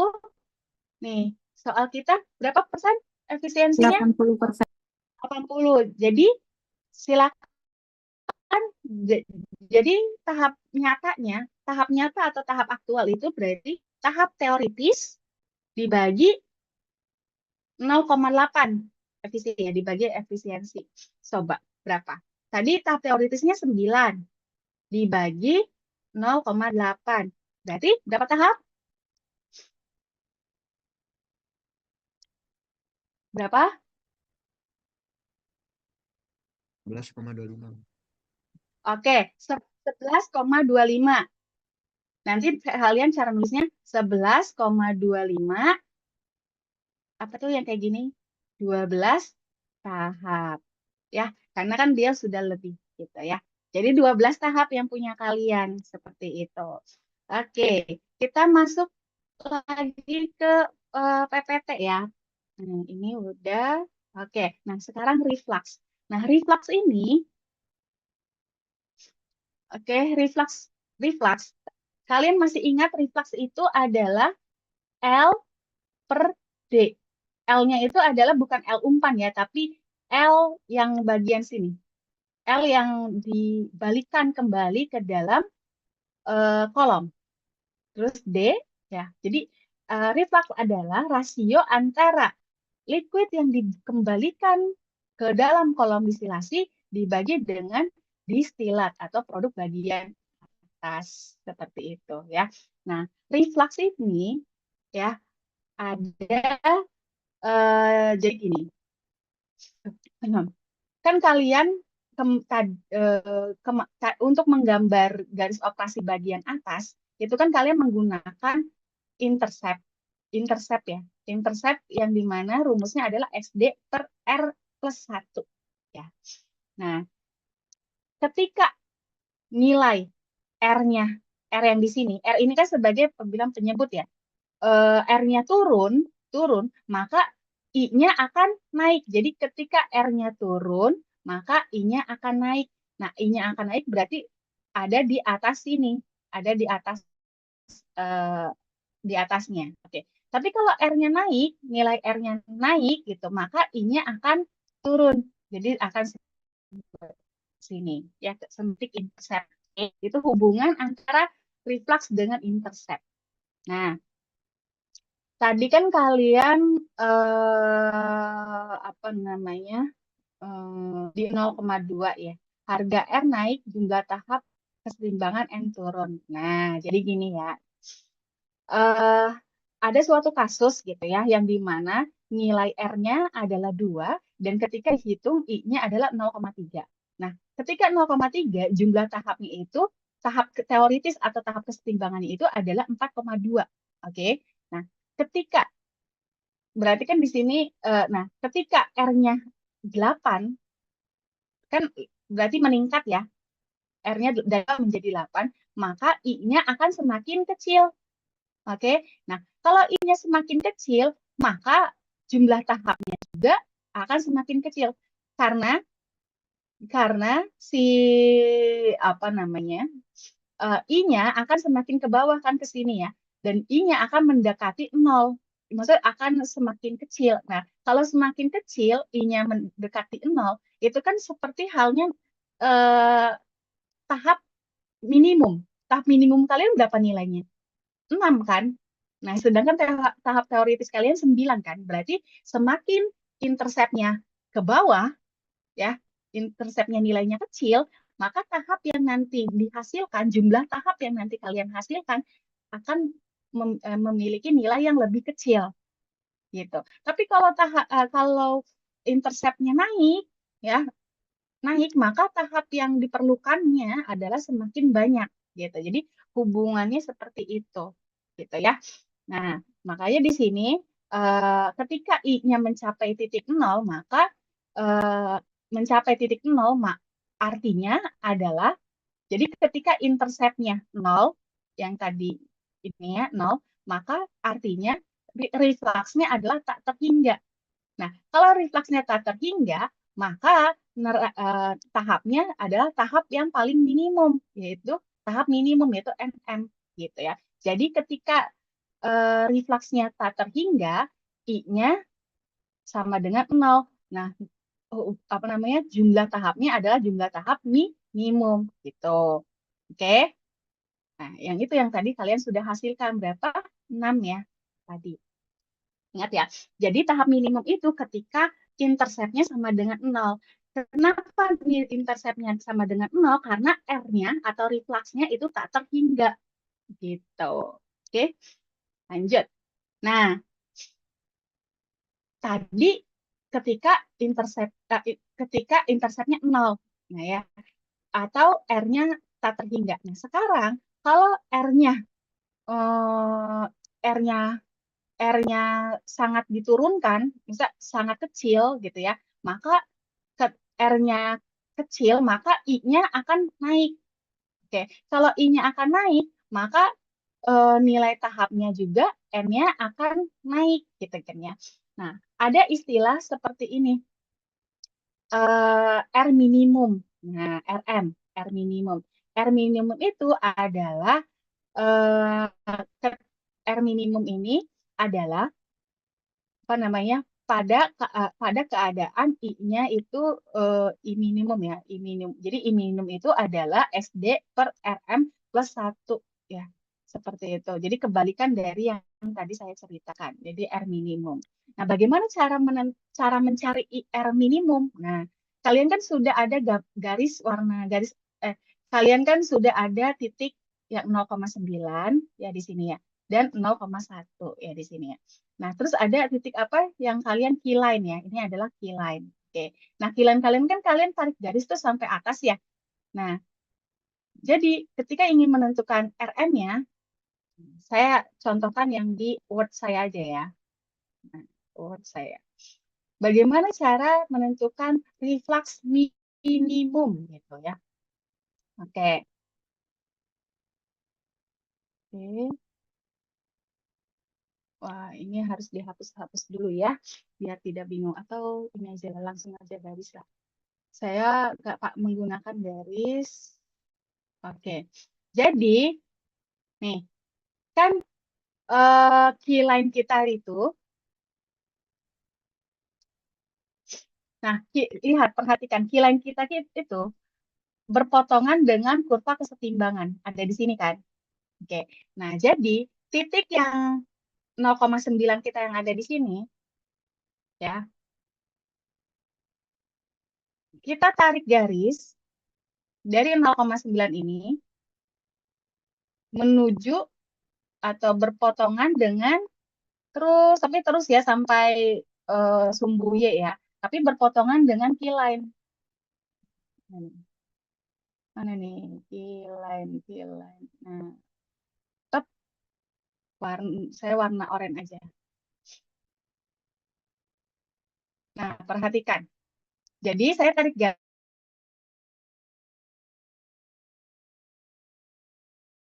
nih, soal kita berapa persen efisiensinya? 80%. 80. Jadi silakan. Jadi tahap nyata atau tahap aktual itu berarti tahap teoritis dibagi 0,8 efisiensi ya, dibagi efisiensi. Coba berapa? Tadi tahap teoritisnya 9 dibagi 0,8. Berarti berapa tahap? Berapa? 11,25. Oke, 11,25. Nanti kalian cara nulisnya 11,25. Apa tuh yang kayak gini? 12 tahap. Ya, karena kan dia sudah lebih gitu ya. Jadi 12 tahap yang punya kalian seperti itu. Oke, kita masuk lagi ke PPT ya. Ini udah. Oke, nah sekarang reflux. Nah, reflux ini, oke, reflux. Kalian masih ingat reflux itu adalah L per D. L-nya itu adalah bukan L umpan ya, tapi L yang bagian sini. L yang dibalikan kembali ke dalam kolom. Terus D, ya. Jadi reflux adalah rasio antara liquid yang dikembalikan ke dalam kolom distilasi dibagi dengan distilat atau produk bagian atas seperti itu ya. Nah, reflux ini ya ada jadi gini. Kan kalian untuk menggambar garis operasi bagian atas itu kan kalian menggunakan intercept. Intercept ya. Intercept yang dimana rumusnya adalah SD per R plus 1. Ya. Nah, ketika nilai R-nya, R yang di sini, R ini kan sebagai pembilang penyebut ya. R-nya turun, maka I-nya akan naik. Jadi ketika R-nya turun, maka I-nya akan naik. Nah, I-nya akan naik berarti ada di atas sini, ada di atas di atasnya. Oke. Tapi kalau R-nya naik, nilai R-nya naik gitu, maka I-nya akan turun. Jadi akan sini ya, semetik intercept. Itu hubungan antara reflux dengan intercept. Nah, tadi kan kalian apa namanya di 0,2 ya. Harga R naik, jumlah tahap keseimbangan N turun. Nah, jadi gini ya. eh ada suatu kasus gitu ya, yang dimana nilai R-nya adalah 2, dan ketika dihitung I-nya adalah 0,3. Nah, ketika 0,3, jumlah tahapnya itu, tahap teoritis atau tahap kesetimbangannya itu adalah 4,2. Oke? Nah, ketika, berarti kan di sini, nah, ketika R-nya 8, kan berarti meningkat ya, R-nya menjadi 8, maka I-nya akan semakin kecil. Oke, nah kalau I-nya semakin kecil, maka jumlah tahapnya juga akan semakin kecil karena si apa namanya I-nya akan semakin ke bawah kan ke sini ya, dan I-nya akan mendekati 0. Maksudnya akan semakin kecil. Nah, kalau semakin kecil I-nya mendekati 0, itu kan seperti halnya tahap minimum. Tahap minimum kalian berapa nilainya? 6 kan? Nah, sedangkan tahap teoritis kalian 9 kan? Berarti semakin interceptnya ke bawah, ya, interceptnya nilainya kecil, maka tahap yang nanti dihasilkan, jumlah tahap yang nanti kalian hasilkan akan memiliki nilai yang lebih kecil, gitu. Tapi kalau interceptnya naik, ya, naik, maka tahap yang diperlukannya adalah semakin banyak, gitu. Jadi hubungannya seperti itu, gitu ya. Nah, makanya di sini ketika I-nya mencapai titik 0, maka mencapai titik 0 artinya adalah, jadi ketika intercept-nya 0, yang tadi ini ya 0, maka artinya refluxnya adalah tak terhingga. Nah, kalau refluxnya tak terhingga, maka tahapnya adalah tahap yang paling minimum, yaitu tahap minimum, yaitu NM, gitu ya. Jadi ketika refluxnya tak terhingga, I-nya sama dengan 0. Nah, apa namanya, jumlah tahapnya adalah jumlah tahap minimum, gitu. Oke? Nah, yang itu yang tadi kalian sudah hasilkan berapa? 6 ya, tadi. Ingat ya, jadi tahap minimum itu ketika interceptnya sama dengan 0. Kenapa interceptnya sama dengan 0? Karena R-nya atau refluxnya itu tak terhingga. Gitu. Oke, lanjut. Nah, tadi ketika interceptnya 0. Nah ya, atau R-nya tak terhingga. Nah, sekarang kalau R-nya eh, R-nya R-nya sangat diturunkan, bisa sangat kecil gitu ya, maka R-nya kecil, maka I-nya akan naik. Oke, kalau I-nya akan naik, maka nilai tahapnya juga N-nya akan naik gitu kan ya. Nah, ada istilah seperti ini. R minimum. Nah, RM, R minimum. R minimum itu adalah R minimum ini adalah apa namanya pada keadaan I-nya itu I minimum ya, I minimum. Jadi I minimum itu adalah SD per RM plus 1 ya. Seperti itu. Jadi kebalikan dari yang tadi saya ceritakan. Jadi R minimum. Nah, bagaimana cara mencari IR minimum? Nah, kalian kan sudah ada garis warna garis kalian kan sudah ada titik yang 0,9 ya di sini ya dan 0,1 ya di sini ya. Nah, terus ada titik apa yang kalian keyline ya. Ini adalah keyline. Oke. Nah, keyline kalian kan kalian tarik garis tuh sampai atas ya. Nah, jadi ketika ingin menentukan RM-nya, saya contohkan yang di Word saya aja ya. Nah, Word saya. Bagaimana cara menentukan reflux minimum gitu ya. Oke. Oke. Wah, ini harus dihapus-hapus dulu ya, biar tidak bingung. Atau ini aja langsung aja garis lah. Saya nggak Pak menggunakan garis. Oke. Jadi, nih, kan keyline kita itu, nah, lihat, perhatikan, keyline kita itu berpotongan dengan kurva kesetimbangan. Ada di sini kan? Oke. Nah, jadi titik yang 0,9 kita yang ada di sini, ya, kita tarik garis dari 0,9 ini menuju atau berpotongan dengan terus ya sampai sumbu Y ya. Tapi berpotongan dengan keyline. Mana nih? Keyline. Nah, tetap saya warna oranye aja. Nah, perhatikan. Jadi saya tarik garis